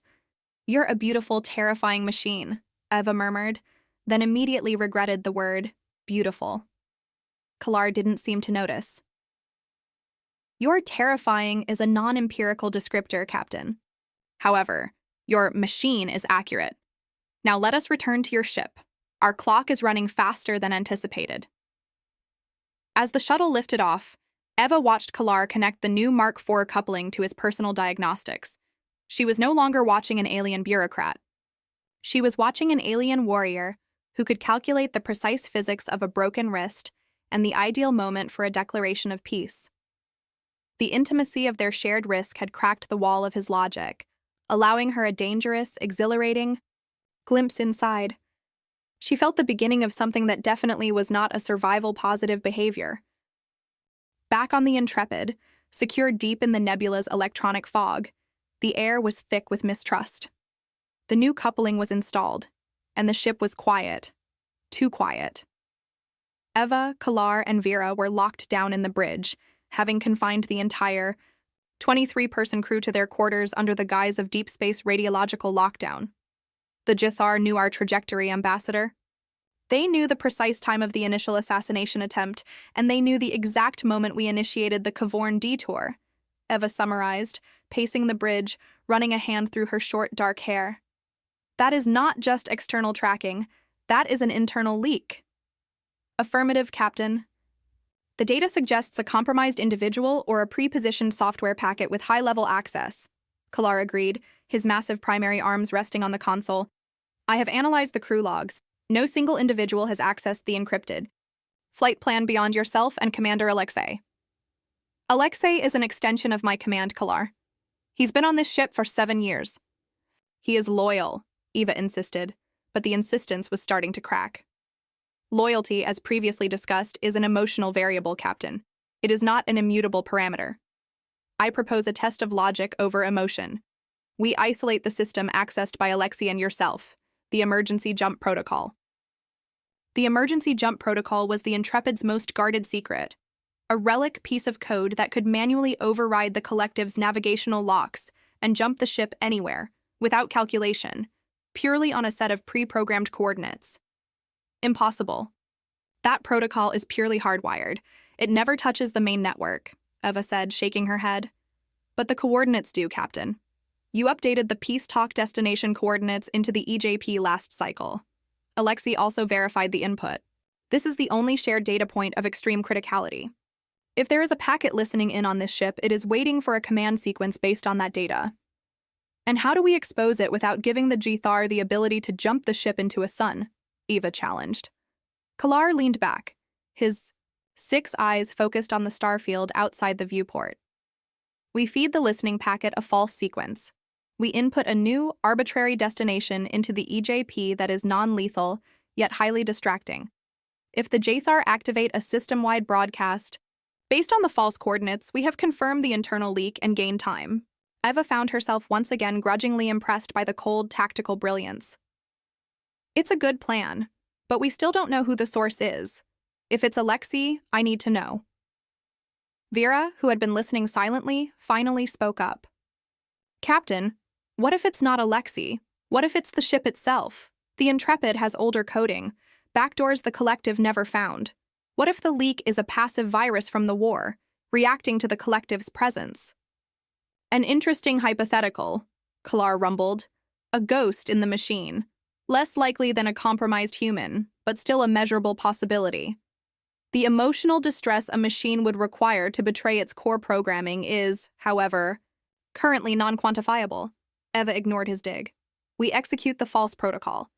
[SPEAKER 1] You're a beautiful, terrifying machine, Eva murmured, then immediately regretted the word beautiful. Kalar didn't seem to notice. Your terrifying is a non-empirical descriptor, Captain. However, your machine is accurate. Now let us return to your ship. Our clock is running faster than anticipated. As the shuttle lifted off, Eva watched Kalar connect the new Mark IV coupling to his personal diagnostics. She was no longer watching an alien bureaucrat. She was watching an alien warrior who could calculate the precise physics of a broken wrist and the ideal moment for a declaration of peace. The intimacy of their shared risk had cracked the wall of his logic, allowing her a dangerous, exhilarating glimpse inside. She felt the beginning of something that definitely was not a survival-positive behavior. Back on the Intrepid, secured deep in the nebula's electronic fog, the air was thick with mistrust. The new coupling was installed, and the ship was quiet. Too quiet. Eva, Kalar, and Vera were locked down in the bridge, having confined the entire 23-person crew to their quarters under the guise of deep space radiological lockdown. The Jithar knew our trajectory, Ambassador. They knew the precise time of the initial assassination attempt, and they knew the exact moment we initiated the Kavorn detour, Eva summarized, pacing the bridge, running a hand through her short, dark hair. That is not just external tracking, that is an internal leak. Affirmative, Captain. The data suggests a compromised individual or a pre-positioned software packet with high-level access, Kalar agreed, his massive primary arms resting on the console. I have analyzed the crew logs. No single individual has accessed the encrypted flight plan beyond yourself and Commander Alexei. Alexei is an extension of my command, Kalar. He's been on this ship for 7 years. He is loyal, Eva insisted, but the insistence was starting to crack. Loyalty, as previously discussed, is an emotional variable, Captain. It is not an immutable parameter. I propose a test of logic over emotion. We isolate the system accessed by Alexei and yourself, the emergency jump protocol. The emergency jump protocol was the Intrepid's most guarded secret, a relic piece of code that could manually override the collective's navigational locks and jump the ship anywhere, without calculation, purely on a set of pre-programmed coordinates. Impossible. That protocol is purely hardwired. It never touches the main network, Eva said, shaking her head. But the coordinates do, Captain. You updated the Peace Talk destination coordinates into the EJP last cycle. Alexei also verified the input. This is the only shared data point of extreme criticality. If there is a packet listening in on this ship, it is waiting for a command sequence based on that data. And how do we expose it without giving the Jithar the ability to jump the ship into a sun? Eva challenged. Kalar leaned back, his 6 eyes focused on the starfield outside the viewport. We feed the listening packet a false sequence. We input a new, arbitrary destination into the EJP that is non-lethal, yet highly distracting. If the Jthar activate a system-wide broadcast, based on the false coordinates, we have confirmed the internal leak and gained time. Eva found herself once again grudgingly impressed by the cold, tactical brilliance. It's a good plan, but we still don't know who the source is. If it's Alexei, I need to know. Vera, who had been listening silently, finally spoke up. Captain, what if it's not Alexei? What if it's the ship itself? The Intrepid has older coding, backdoors the collective never found. What if the leak is a passive virus from the war, reacting to the collective's presence? An interesting hypothetical, Kalar rumbled. A ghost in the machine. Less likely than a compromised human, but still a measurable possibility. The emotional distress a machine would require to betray its core programming is, however, currently non-quantifiable. Eva ignored his dig. We execute the false protocol.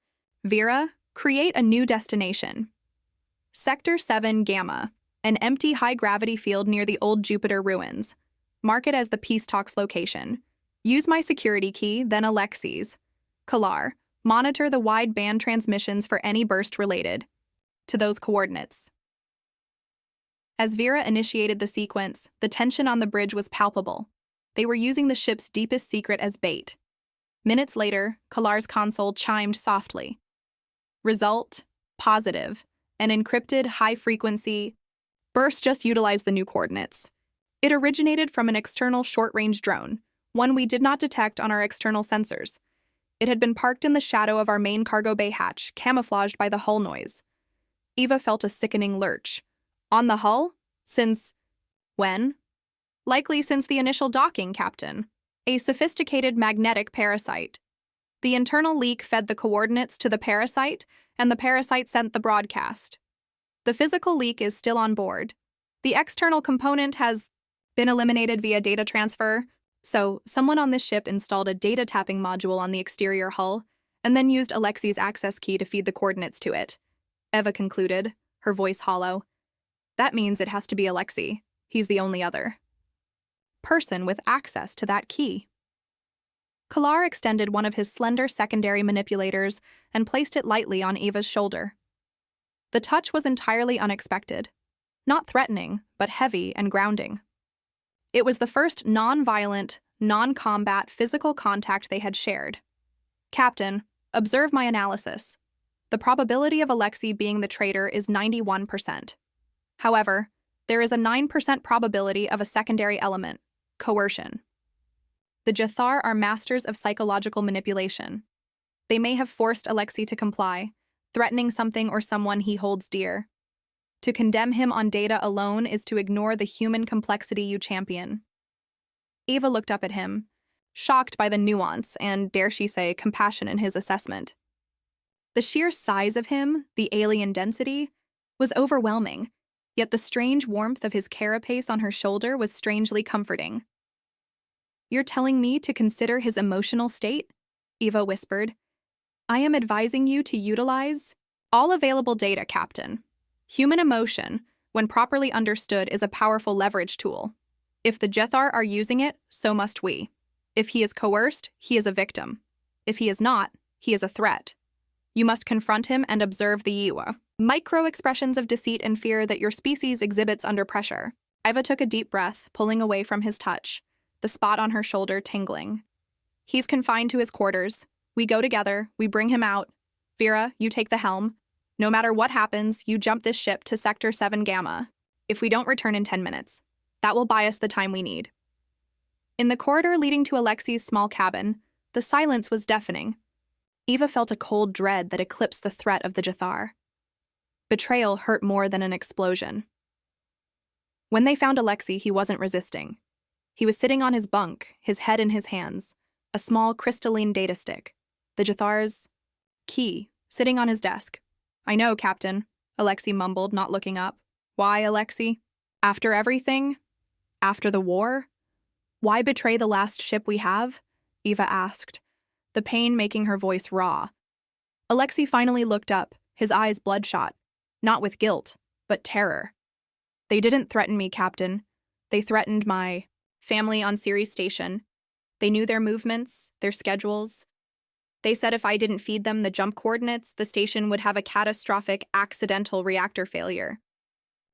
[SPEAKER 1] Vera, create a new destination. Sector 7 Gamma, an empty high-gravity field near the old Jupiter ruins. Mark it as the Peace Talks location. Use my security key, then Alexei's. Kalar, monitor the wide-band transmissions for any burst related to those coordinates. As Vera initiated the sequence, the tension on the bridge was palpable. They were using the ship's deepest secret as bait. Minutes later, Kalar's console chimed softly. Result: positive. An encrypted, high-frequency burst just utilized the new coordinates. It originated from an external short-range drone, one we did not detect on our external sensors. It had been parked in the shadow of our main cargo bay hatch, camouflaged by the hull noise. Eva felt a sickening lurch. On the hull? Since when? Likely since the initial docking, Captain. A sophisticated magnetic parasite. The internal leak fed the coordinates to the parasite, and the parasite sent the broadcast. The physical leak is still on board. The external component has been eliminated via data transfer, so someone on this ship installed a data tapping module on the exterior hull, and then used Alexi's access key to feed the coordinates to it. Eva concluded, her voice hollow. That means it has to be Alexei. He's the only other person with access to that key. Kalar extended one of his slender secondary manipulators and placed it lightly on Eva's shoulder. The touch was entirely unexpected. Not threatening, but heavy and grounding. It was the first non-violent, non-combat physical contact they had shared. Captain, observe my analysis. The probability of Alexei being the traitor is 91%. However, there is a 9% probability of a secondary element, coercion. The Jathar are masters of psychological manipulation. They may have forced Alexei to comply, threatening something or someone he holds dear. To condemn him on data alone is to ignore the human complexity you champion. Eva looked up at him, shocked by the nuance and, dare she say, compassion in his assessment. The sheer size of him, the alien density, was overwhelming, yet the strange warmth of his carapace on her shoulder was strangely comforting. You're telling me to consider his emotional state? Eva whispered. I am advising you to utilize all available data, Captain. Human emotion, when properly understood, is a powerful leverage tool. If the Jathar are using it, so must we. If he is coerced, he is a victim. If he is not, he is a threat. You must confront him and observe the Iwa. Micro-expressions of deceit and fear that your species exhibits under pressure. Eva took a deep breath, pulling away from his touch, the spot on her shoulder tingling. He's confined to his quarters. We go together, we bring him out. Vera, you take the helm. No matter what happens, you jump this ship to Sector 7 Gamma. If we don't return in 10 minutes, that will buy us the time we need. In the corridor leading to Alexei's small cabin, the silence was deafening. Eva felt a cold dread that eclipsed the threat of the Jathar. Betrayal hurt more than an explosion. When they found Alexei, he wasn't resisting. He was sitting on his bunk, his head in his hands, a small crystalline data stick, the Jathar's key, sitting on his desk. I know, Captain, Alexei mumbled, not looking up. Why, Alexei? After everything? After the war? Why betray the last ship we have? Eva asked, the pain making her voice raw. Alexei finally looked up, his eyes bloodshot, not with guilt, but terror. They didn't threaten me, Captain. They threatened my family on Ceres Station. They knew their movements, their schedules. They said if I didn't feed them the jump coordinates, the station would have a catastrophic, accidental reactor failure.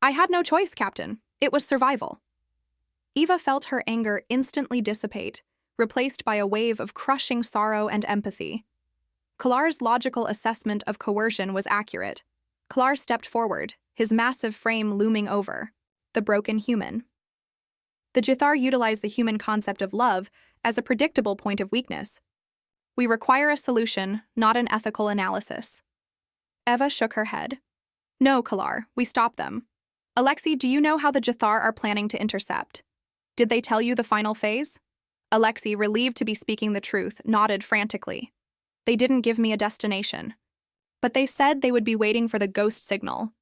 [SPEAKER 1] I had no choice, Captain. It was survival. Eva felt her anger instantly dissipate, replaced by a wave of crushing sorrow and empathy. Kalar's logical assessment of coercion was accurate. Kalar stepped forward, his massive frame looming over, the broken human. The Jathar utilize the human concept of love as a predictable point of weakness. We require a solution, not an ethical analysis. Eva shook her head. No, Kalar, we stop them. Alexei, do you know how the Jathar are planning to intercept? Did they tell you the final phase? Alexei, relieved to be speaking the truth, nodded frantically. They didn't give me a destination. But they said they would be waiting for the ghost signal.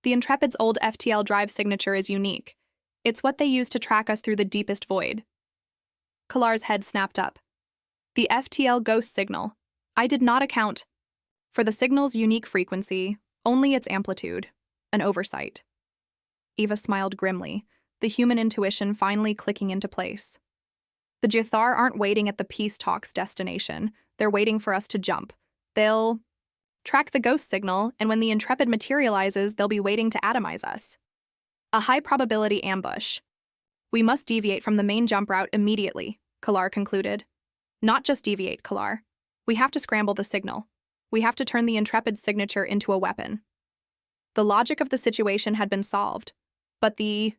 [SPEAKER 1] The Intrepid's old FTL drive signature is unique. It's what they use to track us through the deepest void. Kalar's head snapped up. The FTL ghost signal. I did not account for the signal's unique frequency, only its amplitude. An oversight. Eva smiled grimly, the human intuition finally clicking into place. The Jathar aren't waiting at the peace talks destination. They're waiting for us to jump. They'll track the ghost signal, and when the Intrepid materializes, they'll be waiting to atomize us. A high-probability ambush. We must deviate from the main jump route immediately, Kalar concluded. Not just deviate, Kalar. We have to scramble the signal. We have to turn the Intrepid's signature into a weapon. The logic of the situation had been solved, but the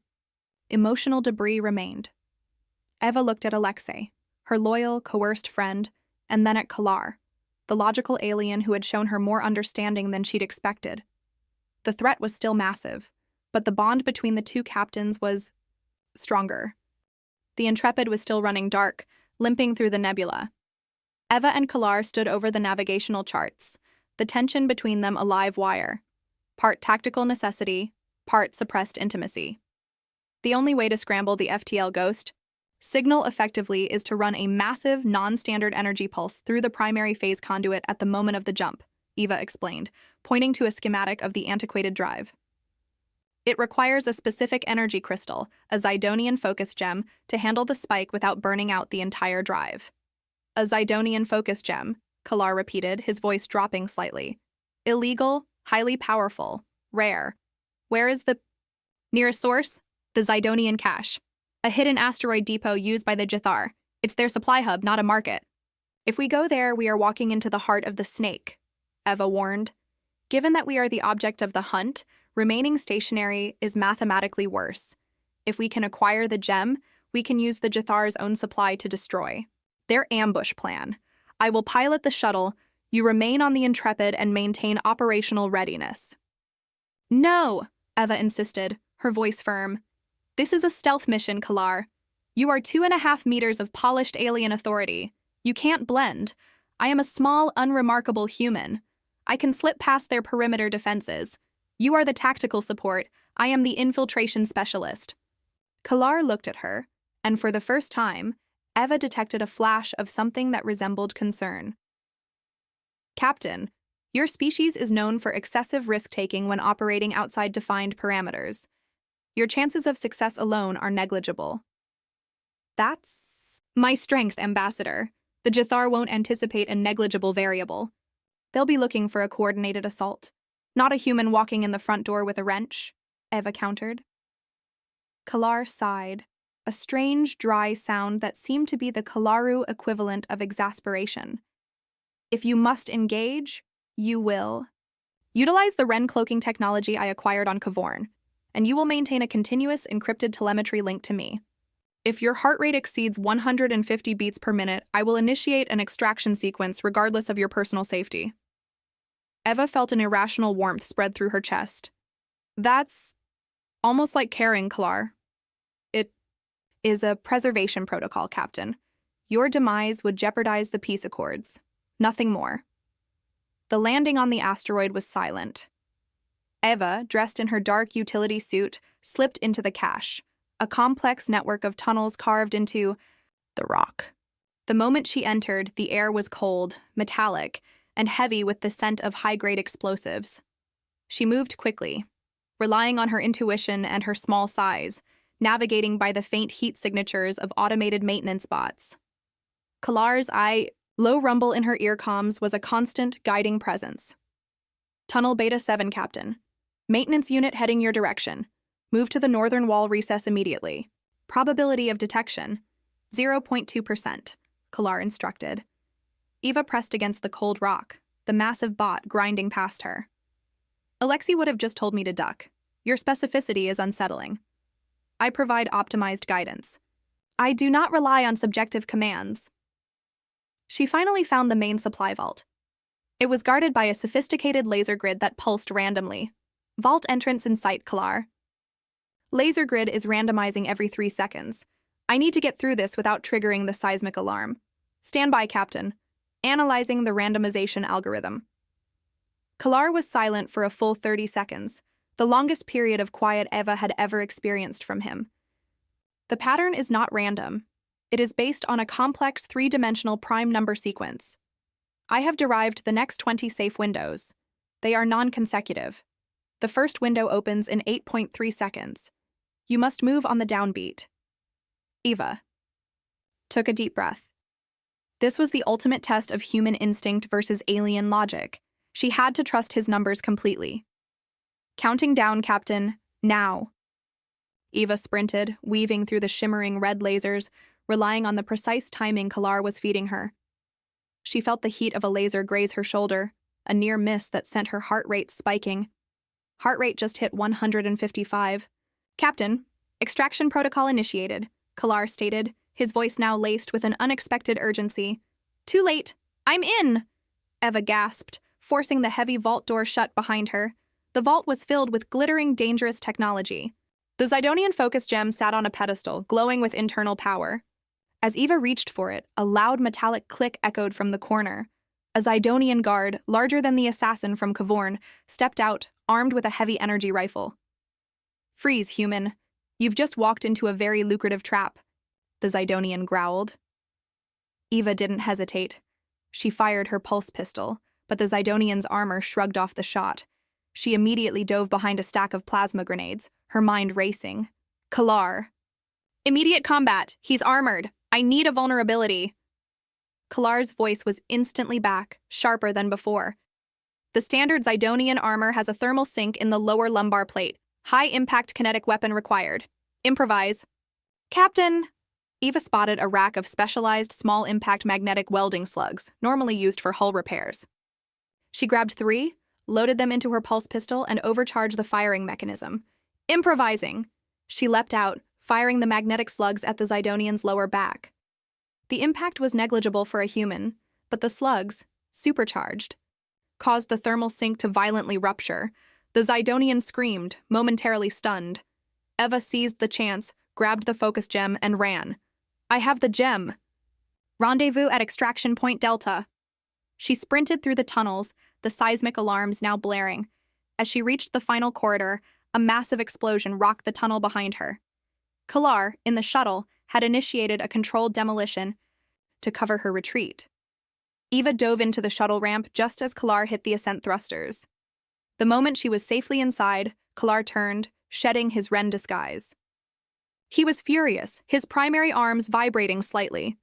[SPEAKER 1] emotional debris remained. Eva looked at Alexei, her loyal, coerced friend, and then at Kalar, the logical alien who had shown her more understanding than she'd expected. The threat was still massive, but the bond between the two captains was stronger. The Intrepid was still running dark, limping through the nebula. Eva and Kalar stood over the navigational charts, the tension between them a live wire, part tactical necessity, part suppressed intimacy. The only way to scramble the FTL Ghost signal effectively is to run a massive, non-standard energy pulse through the primary phase conduit at the moment of the jump, Eva explained, pointing to a schematic of the antiquated drive. It requires a specific energy crystal, a Zidonian focus gem, to handle the spike without burning out the entire drive. A Zidonian focus gem, Kalar repeated, his voice dropping slightly. Illegal, highly powerful, rare. Where is the nearest source? The Zidonian cache. A hidden asteroid depot used by the Jethar. It's their supply hub, not a market. If we go there, we are walking into the heart of the snake, Eva warned. Given that we are the object of the hunt, remaining stationary is mathematically worse. If we can acquire the gem, we can use the Jethar's own supply to destroy. Their ambush plan. I will pilot the shuttle, you remain on the Intrepid and maintain operational readiness. No, Eva insisted, her voice firm. This is a stealth mission, Kalar. You are 2.5 meters of polished alien authority. You can't blend. I am a small, unremarkable human. I can slip past their perimeter defenses. You are the tactical support. I am the infiltration specialist. Kalar looked at her, and for the first time, Eva detected a flash of something that resembled concern. Captain, your species is known for excessive risk-taking when operating outside defined parameters. Your chances of success alone are negligible. That's my strength, Ambassador. The Jethar won't anticipate a negligible variable. They'll be looking for a coordinated assault, not a human walking in the front door with a wrench, Eva countered. Kalar sighed, a strange, dry sound that seemed to be the Kalaru equivalent of exasperation. If you must engage, you will. Utilize the Ren cloaking technology I acquired on Kavorn, and you will maintain a continuous encrypted telemetry link to me. If your heart rate exceeds 150 beats per minute, I will initiate an extraction sequence regardless of your personal safety. Eva felt an irrational warmth spread through her chest. That's almost like caring, Kalar. It is a preservation protocol, Captain. Your demise would jeopardize the peace accords. Nothing more. The landing on the asteroid was silent. Eva, dressed in her dark utility suit, slipped into the cache, a complex network of tunnels carved into the rock. The moment she entered, the air was cold, metallic, and heavy with the scent of high-grade explosives. She moved quickly, relying on her intuition and her small size, navigating by the faint heat signatures of automated maintenance bots. Kalar's low rumble in her earcoms was a constant, guiding presence. Tunnel Beta 7, Captain. Maintenance unit heading your direction. Move to the northern wall recess immediately. Probability of detection, 0.2%, Kalar instructed. Eva pressed against the cold rock, the massive bot grinding past her. Alexei would have just told me to duck. Your specificity is unsettling. I provide optimized guidance. I do not rely on subjective commands. She finally found the main supply vault. It was guarded by a sophisticated laser grid that pulsed randomly. Vault entrance in sight, Kalar. Laser grid is randomizing every 3 seconds. I need to get through this without triggering the seismic alarm. Stand by, Captain. Analyzing the randomization algorithm. Kalar was silent for a full 30 seconds, the longest period of quiet Eva had ever experienced from him. The pattern is not random. It is based on a complex 3-dimensional prime number sequence. I have derived the next 20 safe windows. They are non-consecutive. The first window opens in 8.3 seconds. You must move on the downbeat. Eva took a deep breath. This was the ultimate test of human instinct versus alien logic. She had to trust his numbers completely. Counting down, Captain, now. Eva sprinted, weaving through the shimmering red lasers, relying on the precise timing Kalar was feeding her. She felt the heat of a laser graze her shoulder, a near miss that sent her heart rate spiking. Heart rate just hit 155. "Captain, extraction protocol initiated," Kalar stated, his voice now laced with an unexpected urgency. "Too late. I'm in!" Eva gasped, forcing the heavy vault door shut behind her. The vault was filled with glittering, dangerous technology. The Zidonian focus gem sat on a pedestal, glowing with internal power. As Eva reached for it, a loud metallic click echoed from the corner. A Zidonian guard, larger than the assassin from Kavorn, stepped out, armed with a heavy energy rifle. "Freeze, human. You've just walked into a very lucrative trap," the Zidonian growled. Eva didn't hesitate. She fired her pulse pistol, but the Zidonian's armor shrugged off the shot. She immediately dove behind a stack of plasma grenades, her mind racing. "Kalar." "Immediate combat. He's armored. I need a vulnerability." Kalar's voice was instantly back, sharper than before. "The standard Zidonian armor has a thermal sink in the lower lumbar plate. High-impact kinetic weapon required. Improvise." "Captain!" Eva spotted a rack of specialized small-impact magnetic welding slugs, normally used for hull repairs. She grabbed 3, loaded them into her pulse pistol, and overcharged the firing mechanism. Improvising. She leapt out, firing the magnetic slugs at the Zidonian's lower back. The impact was negligible for a human, but the slugs, supercharged, caused the thermal sink to violently rupture. The Zidonian screamed, momentarily stunned. Eva seized the chance, grabbed the focus gem, and ran. "I have the gem." "Rendezvous at extraction point Delta." She sprinted through the tunnels, the seismic alarms now blaring. As she reached the final corridor, a massive explosion rocked the tunnel behind her. Kalar, in the shuttle, had initiated a controlled demolition to cover her retreat. Eva dove into the shuttle ramp just as Kalar hit the ascent thrusters. The moment she was safely inside, Kalar turned, shedding his Ren disguise. He was furious, his primary arms vibrating slightly.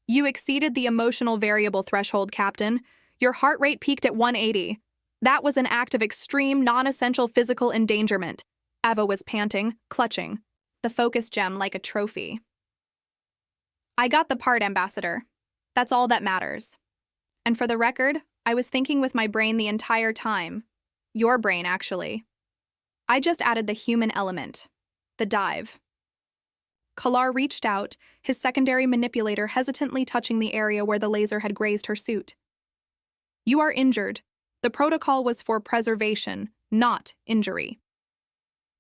[SPEAKER 1] "You exceeded the emotional variable threshold, Captain. Your heart rate peaked at 180. That was an act of extreme, non-essential physical endangerment." Eva was panting, clutching the focus gem like a trophy. "I got the part, Ambassador. That's all that matters. And for the record, I was thinking with my brain the entire time. Your brain, actually. I just added the human element. The dive." Kalar reached out, his secondary manipulator hesitantly touching the area where the laser had grazed her suit. "You are injured. The protocol was for preservation, not injury."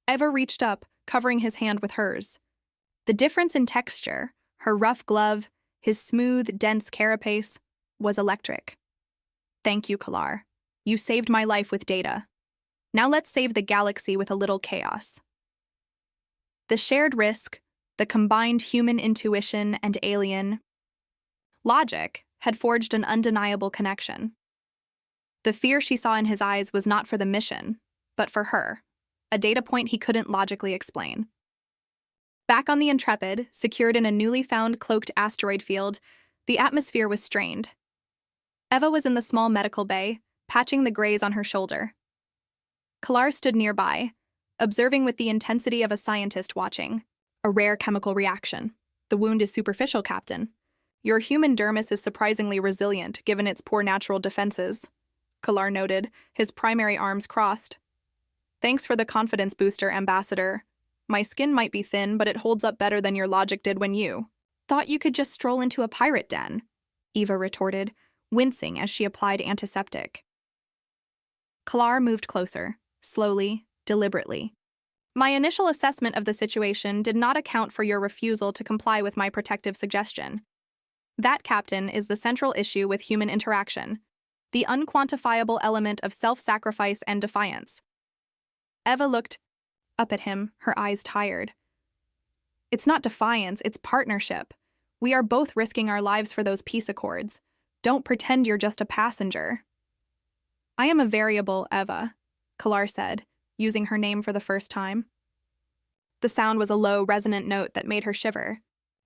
[SPEAKER 1] Eva reached up, covering his hand with hers. The difference in texture, her rough glove, his smooth, dense carapace, was electric. "Thank you, Kalar. You saved my life with data. Now let's save the galaxy with a little chaos." The shared risk, the combined human intuition and alien logic had forged an undeniable connection. The fear she saw in his eyes was not for the mission, but for her, a data point he couldn't logically explain. Back on the Intrepid, secured in a newly found cloaked asteroid field, the atmosphere was strained. Eva was in the small medical bay, patching the graze on her shoulder. Kalar stood nearby, observing with the intensity of a scientist watching. "A rare chemical reaction. The wound is superficial, Captain. Your human dermis is surprisingly resilient, given its poor natural defenses," Kalar noted, his primary arms crossed. "Thanks for the confidence booster, Ambassador. My skin might be thin, but it holds up better than your logic did when you thought you could just stroll into a pirate den," Eva retorted, wincing as she applied antiseptic. Kalar moved closer, slowly, deliberately. "My initial assessment of the situation did not account for your refusal to comply with my protective suggestion. That, Captain, is the central issue with human interaction, the unquantifiable element of self-sacrifice and defiance." Eva looked up at him, her eyes tired. "It's not defiance, it's partnership. We are both risking our lives for those peace accords. Don't pretend you're just a passenger." "I am a variable, Eva," Kalar said, using her name for the first time. The sound was a low, resonant note that made her shiver.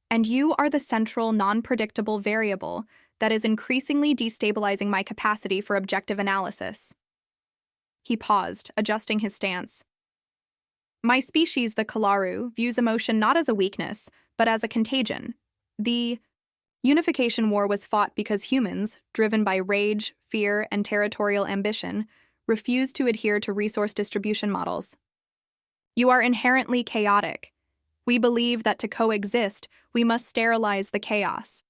[SPEAKER 1] "And you are the central, non-predictable variable that is increasingly destabilizing my capacity for objective analysis." He paused, adjusting his stance. My species, the Kalaru, views emotion not as a weakness, but as a contagion. The Unification War was fought because humans, driven by rage, fear, and territorial ambition, refused to adhere to resource distribution models. You are inherently chaotic. We believe that to coexist, we must sterilize the chaos.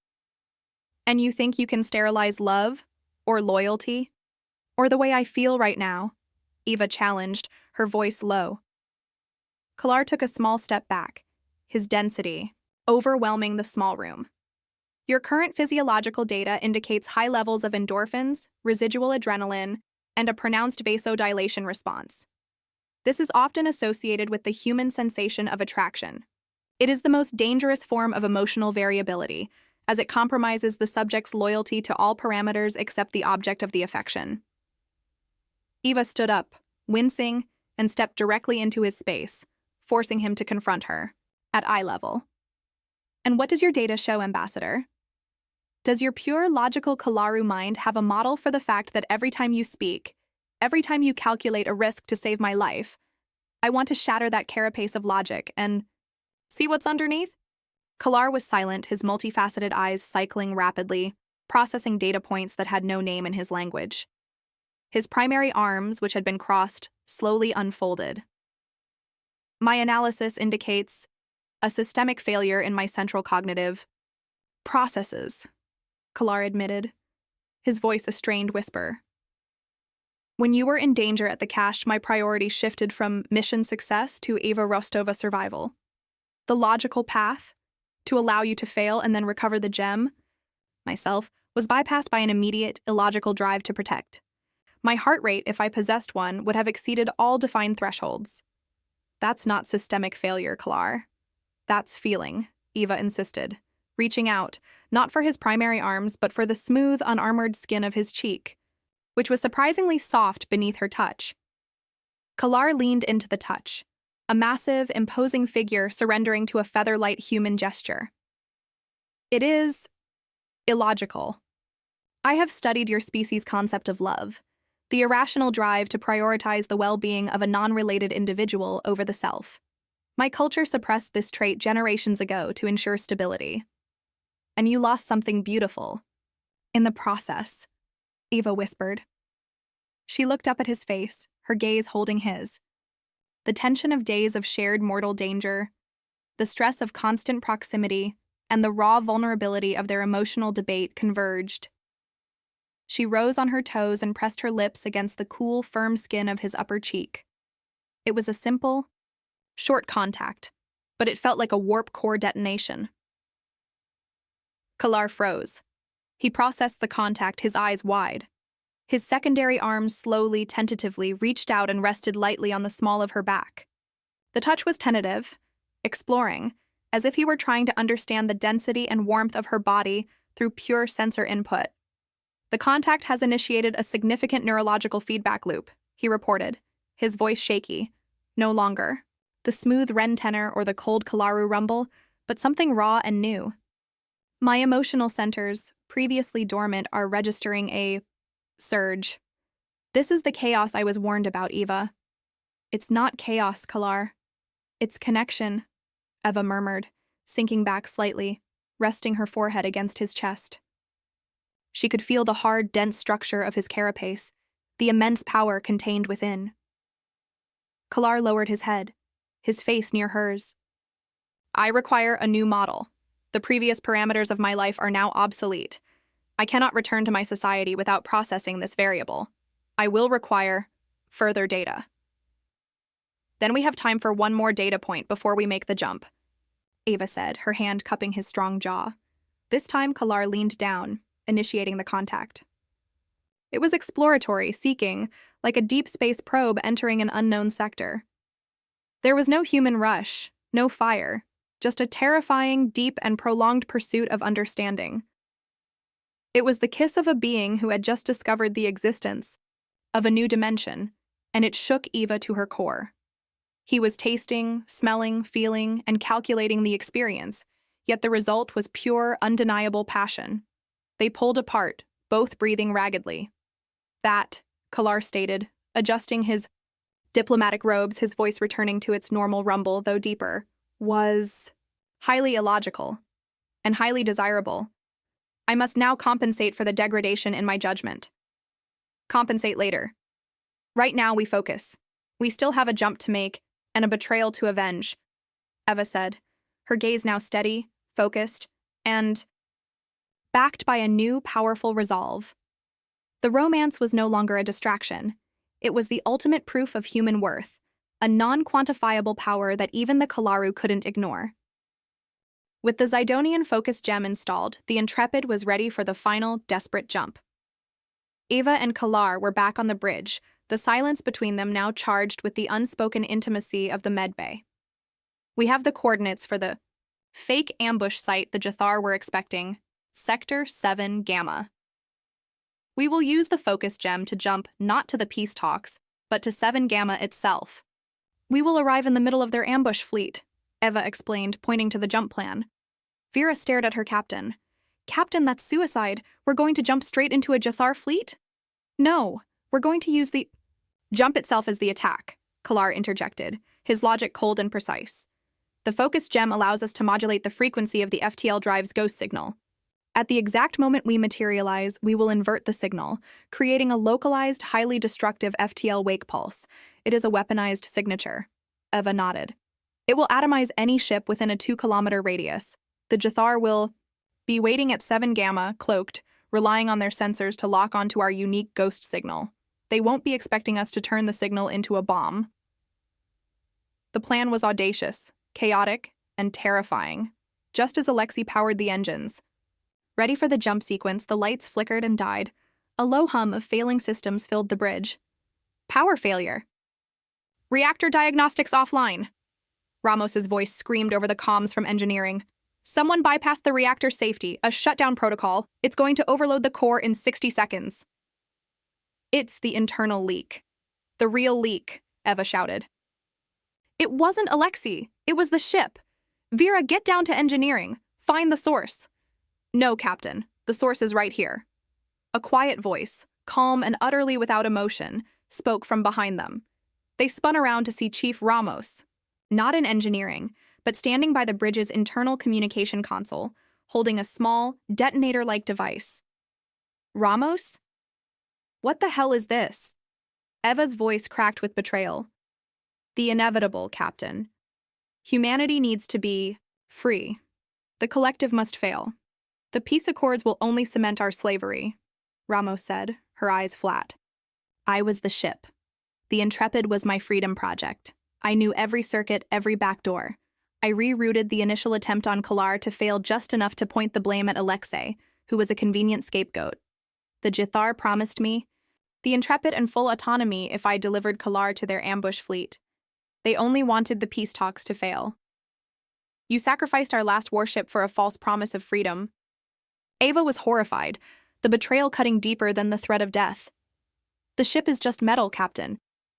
[SPEAKER 1] And you think you can sterilize love? Or loyalty? Or the way I feel right now? Eva challenged, her voice low. Kalar took a small step back, his density overwhelming the small room. Your current physiological data indicates high levels of endorphins, residual adrenaline, and a pronounced vasodilation response. This is often associated with the human sensation of attraction. It is the most dangerous form of emotional variability, as it compromises the subject's loyalty to all parameters except the object of the affection. Eva stood up, wincing, and stepped directly into his space, forcing him to confront her, at eye level. And what does your data show, Ambassador? Does your pure logical Kalaru mind have a model for the fact that every time you speak, every time you calculate a risk to save my life, I want to shatter that carapace of logic and see what's underneath? Kalar was silent, his multifaceted eyes cycling rapidly, processing data points that had no name in his language. His primary arms, which had been crossed, slowly unfolded. My analysis indicates a systemic failure in my central cognitive processes, Kalar admitted, his voice a strained whisper. When you were in danger at the cache, my priority shifted from mission success to Eva Rostova survival. The logical path, to allow you to fail and then recover the gem, myself, was bypassed by an immediate, illogical drive to protect. My heart rate, if I possessed one, would have exceeded all defined thresholds. That's not systemic failure, Kalar. That's feeling, Eva insisted, reaching out, not for his primary arms, but for the smooth, unarmored skin of his cheek, which was surprisingly soft beneath her touch. Kalar leaned into the touch, a massive, imposing figure surrendering to a feather-light human gesture. It is illogical. I have studied your species' concept of love, the irrational drive to prioritize the well-being of a non-related individual over the self. My culture suppressed this trait generations ago to ensure stability. And you lost something beautiful in the process, Eva whispered. She looked up at his face, her gaze holding his. The tension of days of shared mortal danger, the stress of constant proximity, and the raw vulnerability of their emotional debate converged. She rose on her toes and pressed her lips against the cool, firm skin of his upper cheek. It was a simple, short contact, but it felt like a warp core detonation. Kalar froze. He processed the contact, his eyes wide. His secondary arms slowly, tentatively reached out and rested lightly on the small of her back. The touch was tentative, exploring, as if he were trying to understand the density and warmth of her body through pure sensor input. The contact has initiated a significant neurological feedback loop, he reported, his voice shaky. No longer the smooth wren tenor or the cold Kalaru rumble, but something raw and new. My emotional centers, previously dormant, are registering a surge. This is the chaos I was warned about, Eva. It's not chaos, Kalar. It's connection, Eva murmured, sinking back slightly, resting her forehead against his chest. She could feel the hard, dense structure of his carapace, the immense power contained within. Kalar lowered his head, his face near hers. I require a new model. The previous parameters of my life are now obsolete. I cannot return to my society without processing this variable. I will require further data. Then we have time for one more data point before we make the jump, Eva said, her hand cupping his strong jaw. This time, Kalar leaned down, initiating the contact. It was exploratory, seeking, like a deep space probe entering an unknown sector. There was no human rush, no fire, just a terrifying, deep, and prolonged pursuit of understanding. It was the kiss of a being who had just discovered the existence of a new dimension, and it shook Eva to her core. He was tasting, smelling, feeling, and calculating the experience, yet the result was pure, undeniable passion. They pulled apart, both breathing raggedly. That, Kalar stated, adjusting his diplomatic robes, his voice returning to its normal rumble, though deeper, was highly illogical and highly desirable. I must now compensate for the degradation in my judgment. Compensate later. Right now we focus. We still have a jump to make and a betrayal to avenge, Eva said, her gaze now steady, focused, and backed by a new, powerful resolve. The romance was no longer a distraction. It was the ultimate proof of human worth, a non-quantifiable power that even the Kalaru couldn't ignore. With the Zidonian focus gem installed, the Intrepid was ready for the final, desperate jump. Eva and Kalar were back on the bridge, the silence between them now charged with the unspoken intimacy of the medbay. We have the coordinates for the fake ambush site the Jathar were expecting, Sector 7 Gamma. We will use the focus gem to jump not to the peace talks, but to 7 Gamma itself. We will arrive in the middle of their ambush fleet, Eva explained, pointing to the jump plan. Vera stared at her captain. Captain, that's suicide. We're going to jump straight into a Jathar fleet? No, we're going to use the jump itself as the attack, Kalar interjected, his logic cold and precise. The focus gem allows us to modulate the frequency of the FTL drive's ghost signal. At the exact moment we materialize, we will invert the signal, creating a localized, highly destructive FTL wake pulse. It is a weaponized signature. Eva nodded. It will atomize any ship within a 2-kilometer radius. The Jathar will be waiting at 7 Gamma, cloaked, relying on their sensors to lock onto our unique ghost signal. They won't be expecting us to turn the signal into a bomb. The plan was audacious, chaotic, and terrifying. Just as Alexei powered the engines, ready for the jump sequence, the lights flickered and died. A low hum of failing systems filled the bridge. Power failure. Reactor diagnostics offline. Ramos's voice screamed over the comms from engineering. Someone bypassed the reactor safety, a shutdown protocol. It's going to overload the core in 60 seconds. It's the internal leak. The real leak, Eva shouted. It wasn't Alexei. It was the ship. Vera, get down to engineering. Find the source. No, Captain. The source is right here. A quiet voice, calm and utterly without emotion, spoke from behind them. They spun around to see Chief Ramos, not in engineering, but standing by the bridge's internal communication console, holding a small, detonator-like device. Ramos? What the hell is this? Eva's voice cracked with betrayal. The inevitable, Captain. Humanity needs to be free. The collective must fail. The peace accords will only cement our slavery, Ramos said, her eyes flat. I was the ship. The Intrepid was my freedom project. I knew every circuit, every back door. I rerouted the initial attempt on Kalar to fail just enough to point the blame at Alexei, who was a convenient scapegoat. The Jathar promised me the Intrepid and full autonomy if I delivered Kalar to their ambush fleet. They only wanted the peace talks to fail. You sacrificed our last warship for a false promise of freedom. Eva was horrified, the betrayal cutting deeper than the threat of death. The ship is just metal, Captain.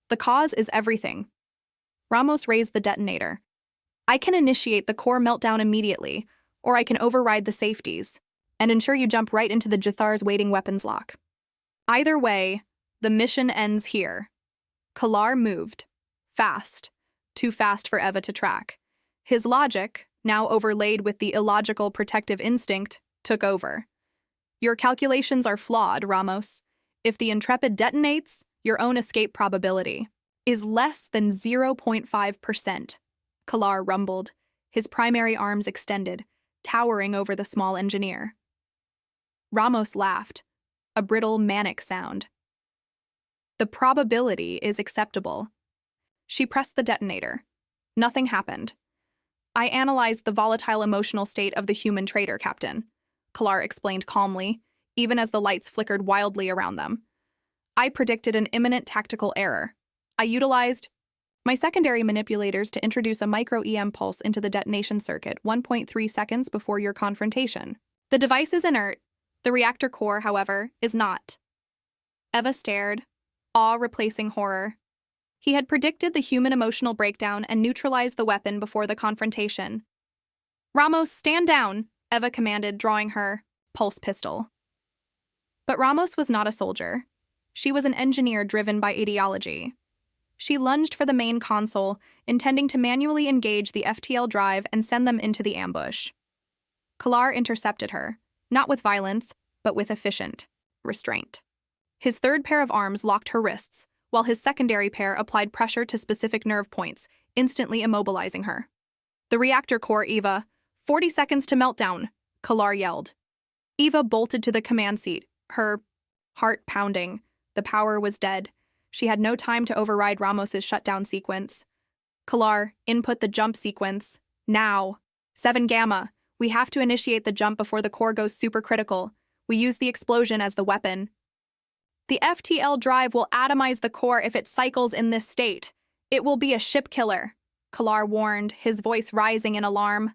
[SPEAKER 1] The cause is everything. Ramos raised the detonator. I can initiate the core meltdown immediately, or I can override the safeties and ensure you jump right into the Jathar's waiting weapons lock. Either way, the mission ends here. Kalar moved. Fast. Too fast for Eva to track. His logic, now overlaid with the illogical protective instinct, took over. Your calculations are flawed, Ramos. If the Intrepid detonates, your own escape probability is less than 0.5%. Kalar rumbled, his primary arms extended, towering over the small engineer. Ramos laughed, a brittle, manic sound. The probability is acceptable. She pressed the detonator. Nothing happened. I analyzed the volatile emotional state of the human traitor, Captain, Kalar explained calmly, even as the lights flickered wildly around them. I predicted an imminent tactical error. I utilized my secondary manipulators to introduce a micro-EM pulse into the detonation circuit 1.3 seconds before your confrontation. The device is inert. The reactor core, however, is not. Eva stared, awe replacing horror. He had predicted the human emotional breakdown and neutralized the weapon before the confrontation. Ramos, stand down, Eva commanded, drawing her pulse pistol. But Ramos was not a soldier. She was an engineer driven by ideology. She lunged for the main console, intending to manually engage the FTL drive and send them into the ambush. Kalar intercepted her, not with violence, but with efficient restraint. His third pair of arms locked her wrists, while his secondary pair applied pressure to specific nerve points, instantly immobilizing her. "The reactor core, Eva. 40 seconds to meltdown," Kalar yelled. Eva bolted to the command seat, her heart pounding. The power was dead. She had no time to override Ramos's shutdown sequence. "Kalar, input the jump sequence. Now. 7 Gamma. We have to initiate the jump before the core goes supercritical. We use the explosion as the weapon. The FTL drive will atomize the core if it cycles in this state. It will be a ship killer," Kalar warned, his voice rising in alarm.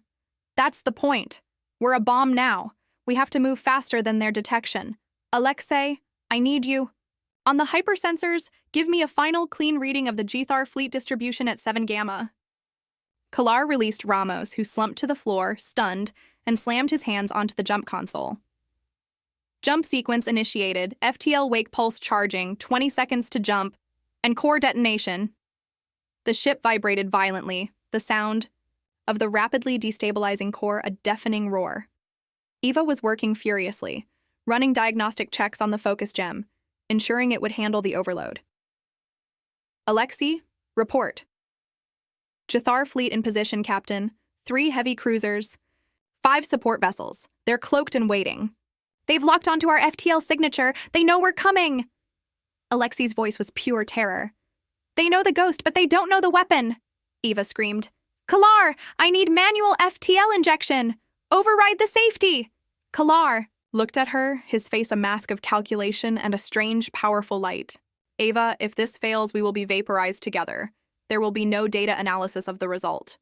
[SPEAKER 1] "That's the point. We're a bomb now. We have to move faster than their detection. Alexei, I need you. On the hypersensors, give me a final clean reading of the Gthar fleet distribution at 7 Gamma. Kalar released Ramos, who slumped to the floor, stunned, and slammed his hands onto the jump console. Jump sequence initiated, FTL wake pulse charging, 20 seconds to jump, and core detonation. The ship vibrated violently, the sound of the rapidly destabilizing core a deafening roar. Eva was working furiously, running diagnostic checks on the focus gem, ensuring it would handle the overload. "Alexei, report." "Gthar fleet in position, Captain. 3 heavy cruisers, 5 support vessels. They're cloaked and waiting. They've locked onto our FTL signature. They know we're coming." Alexei's voice was pure terror. "They know the ghost, but they don't know the weapon," Eva screamed. "Kalar, I need manual FTL injection. Override the safety." Kalar looked at her, his face a mask of calculation and a strange, powerful light. "Eva, if this fails, we will be vaporized together. There will be no data analysis of the result.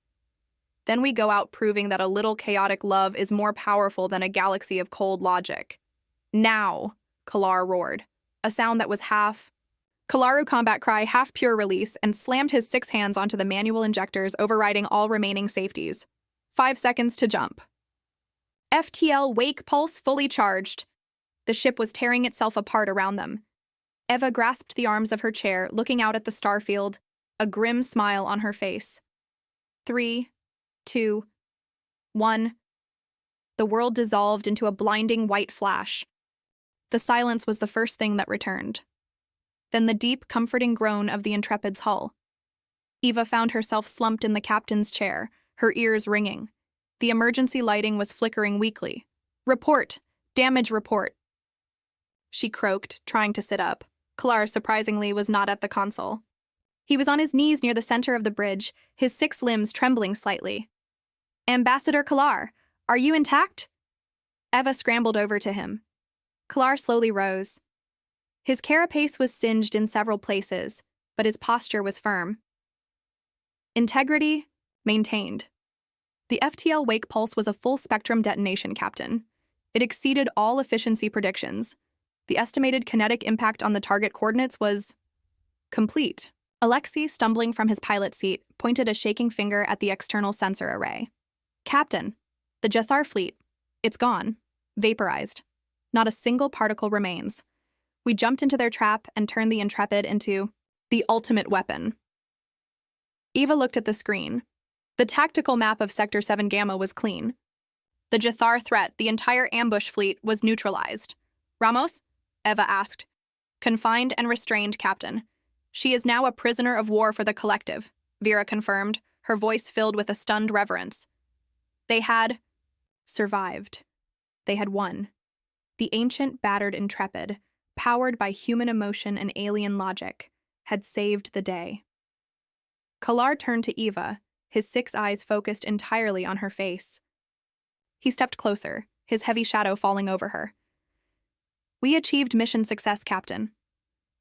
[SPEAKER 1] Then we go out proving that a little chaotic love is more powerful than a galaxy of cold logic." "Now," Kalar roared, a sound that was half Kalaru combat cry, half pure release, and slammed his 6 hands onto the manual injectors, overriding all remaining safeties. 5 seconds to jump. FTL wake pulse fully charged. The ship was tearing itself apart around them. Eva grasped the arms of her chair, looking out at the starfield, a grim smile on her face. 3, 2, 1. The world dissolved into a blinding white flash. The silence was the first thing that returned. Then the deep, comforting groan of the Intrepid's hull. Eva found herself slumped in the captain's chair, her ears ringing. The emergency lighting was flickering weakly. "Report! Damage report!" She croaked, trying to sit up. Kalar, surprisingly, was not at the console. He was on his knees near the center of the bridge, his 6 limbs trembling slightly. "Ambassador Kalar, are you intact?" Eva scrambled over to him. Kalar slowly rose. His carapace was singed in several places, but his posture was firm. Integrity maintained. The FTL wake pulse was a full-spectrum detonation, Captain. It exceeded all efficiency predictions. The estimated kinetic impact on the target coordinates was complete. Alexei, stumbling from his pilot seat, pointed a shaking finger at the external sensor array. "Captain, the Gthar fleet, it's gone. Vaporized. Not a single particle remains. We jumped into their trap and turned the Intrepid into the ultimate weapon." Eva looked at the screen. The tactical map of Sector 7 Gamma was clean. The Gthar threat, the entire ambush fleet, was neutralized. "Ramos?" Eva asked. "Confined and restrained, Captain. She is now a prisoner of war for the collective," Vera confirmed, her voice filled with a stunned reverence. They had survived. They had won. The ancient, battered Intrepid, powered by human emotion and alien logic, had saved the day. Kalar turned to Eva, his 6 eyes focused entirely on her face. He stepped closer, his heavy shadow falling over her. "We achieved mission success, Captain.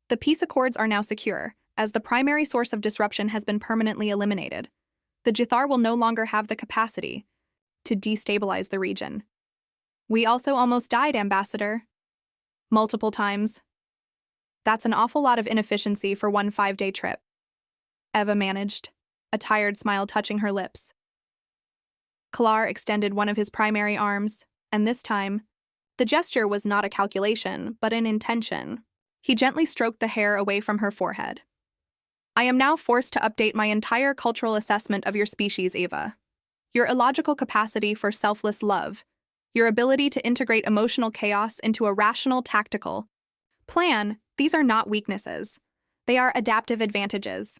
[SPEAKER 1] The peace accords are now secure, as the primary source of disruption has been permanently eliminated. The Gthar will no longer have the capacity to destabilize the region. We also almost died, Ambassador. Multiple times. That's an awful lot of inefficiency for one 5-day trip," Eva managed, a tired smile touching her lips. Kalar extended one of his primary arms, and this time, the gesture was not a calculation, but an intention. He gently stroked the hair away from her forehead. I am now forced to update my entire cultural assessment of your species, Eva. Your illogical capacity for selfless love, your ability to integrate emotional chaos into a rational, tactical plan, these are not weaknesses. They are adaptive advantages.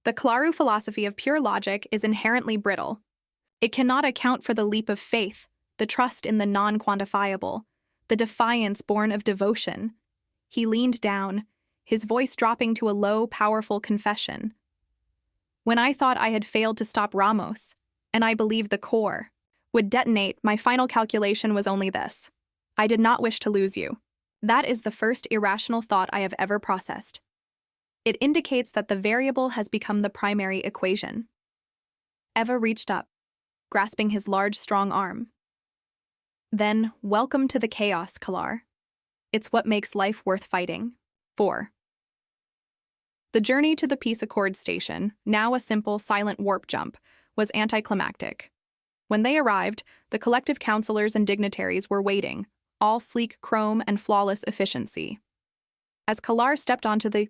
[SPEAKER 1] The Kalaru philosophy of pure logic is inherently brittle. It cannot account for the leap of faith, the trust in the non-quantifiable, the defiance born of devotion. He leaned down, his voice dropping to a low, powerful confession. When I thought I had failed to stop Ramos, and I believed the core would detonate, my final calculation was only this. I did not wish to lose you. That is the first irrational thought I have ever processed. It indicates that the variable has become the primary equation. Eva reached up, grasping his large, strong arm. Then, welcome to the chaos, Kalar. It's what makes life worth fighting. 4. The journey to the Peace Accord station, now a simple, silent warp jump, was anticlimactic. When they arrived, the collective counselors and dignitaries were waiting, all sleek chrome and flawless efficiency. As Kalar stepped onto the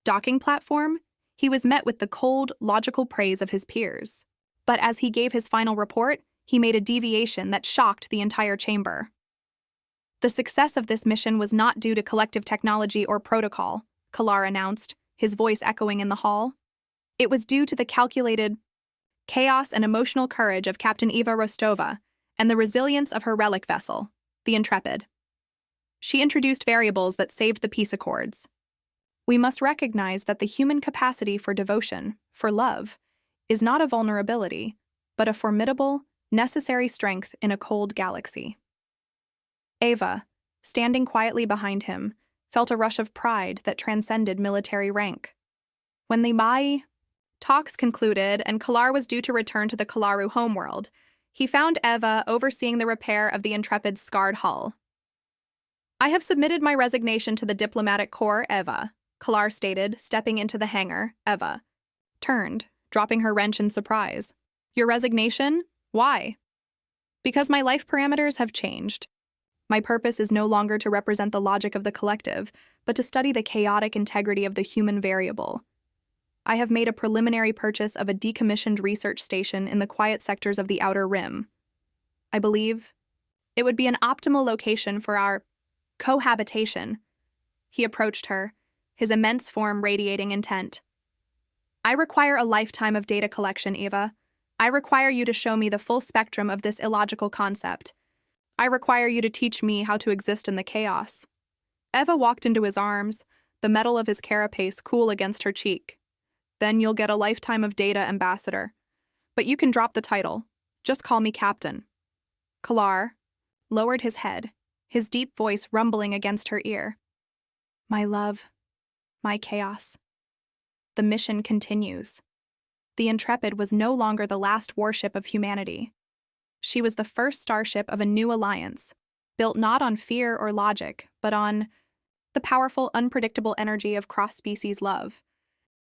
[SPEAKER 1] docking platform, he was met with the cold, logical praise of his peers. But as he gave his final report, he made a deviation that shocked the entire chamber. The success of this mission was not due to collective technology or protocol, Kalar announced, his voice echoing in the hall. It was due to the calculated chaos and emotional courage of Captain Eva Rostova and the resilience of her relic vessel, the Intrepid. She introduced variables that saved the peace accords. We must recognize that the human capacity for devotion, for love, is not a vulnerability, but a formidable, necessary strength in a cold galaxy. Eva, standing quietly behind him, felt a rush of pride that transcended military rank. When the Mai talks concluded and Kalar was due to return to the Kalaru homeworld, he found Eva overseeing the repair of the Intrepid's scarred hull. I have submitted my resignation to the diplomatic corps, Eva, Kalar stated, stepping into the hangar. Eva turned, dropping her wrench in surprise. Your resignation? Why? Because my life parameters have changed. My purpose is no longer to represent the logic of the collective, but to study the chaotic integrity of the human variable. I have made a preliminary purchase of a decommissioned research station in the quiet sectors of the Outer Rim. I believe it would be an optimal location for our cohabitation. He approached her, his immense form radiating intent. I require a lifetime of data collection, Eva. I require you to show me the full spectrum of this illogical concept. I require you to teach me how to exist in the chaos. Eva walked into his arms, the metal of his carapace cool against her cheek. Then you'll get a lifetime of data ambassador. But you can drop the title. Just call me captain. Kalar lowered his head, his deep voice rumbling against her ear. My love, my chaos. The mission continues. The Intrepid was no longer the last warship of humanity. She was the first starship of a new alliance, built not on fear or logic, but on the powerful, unpredictable energy of cross-species love.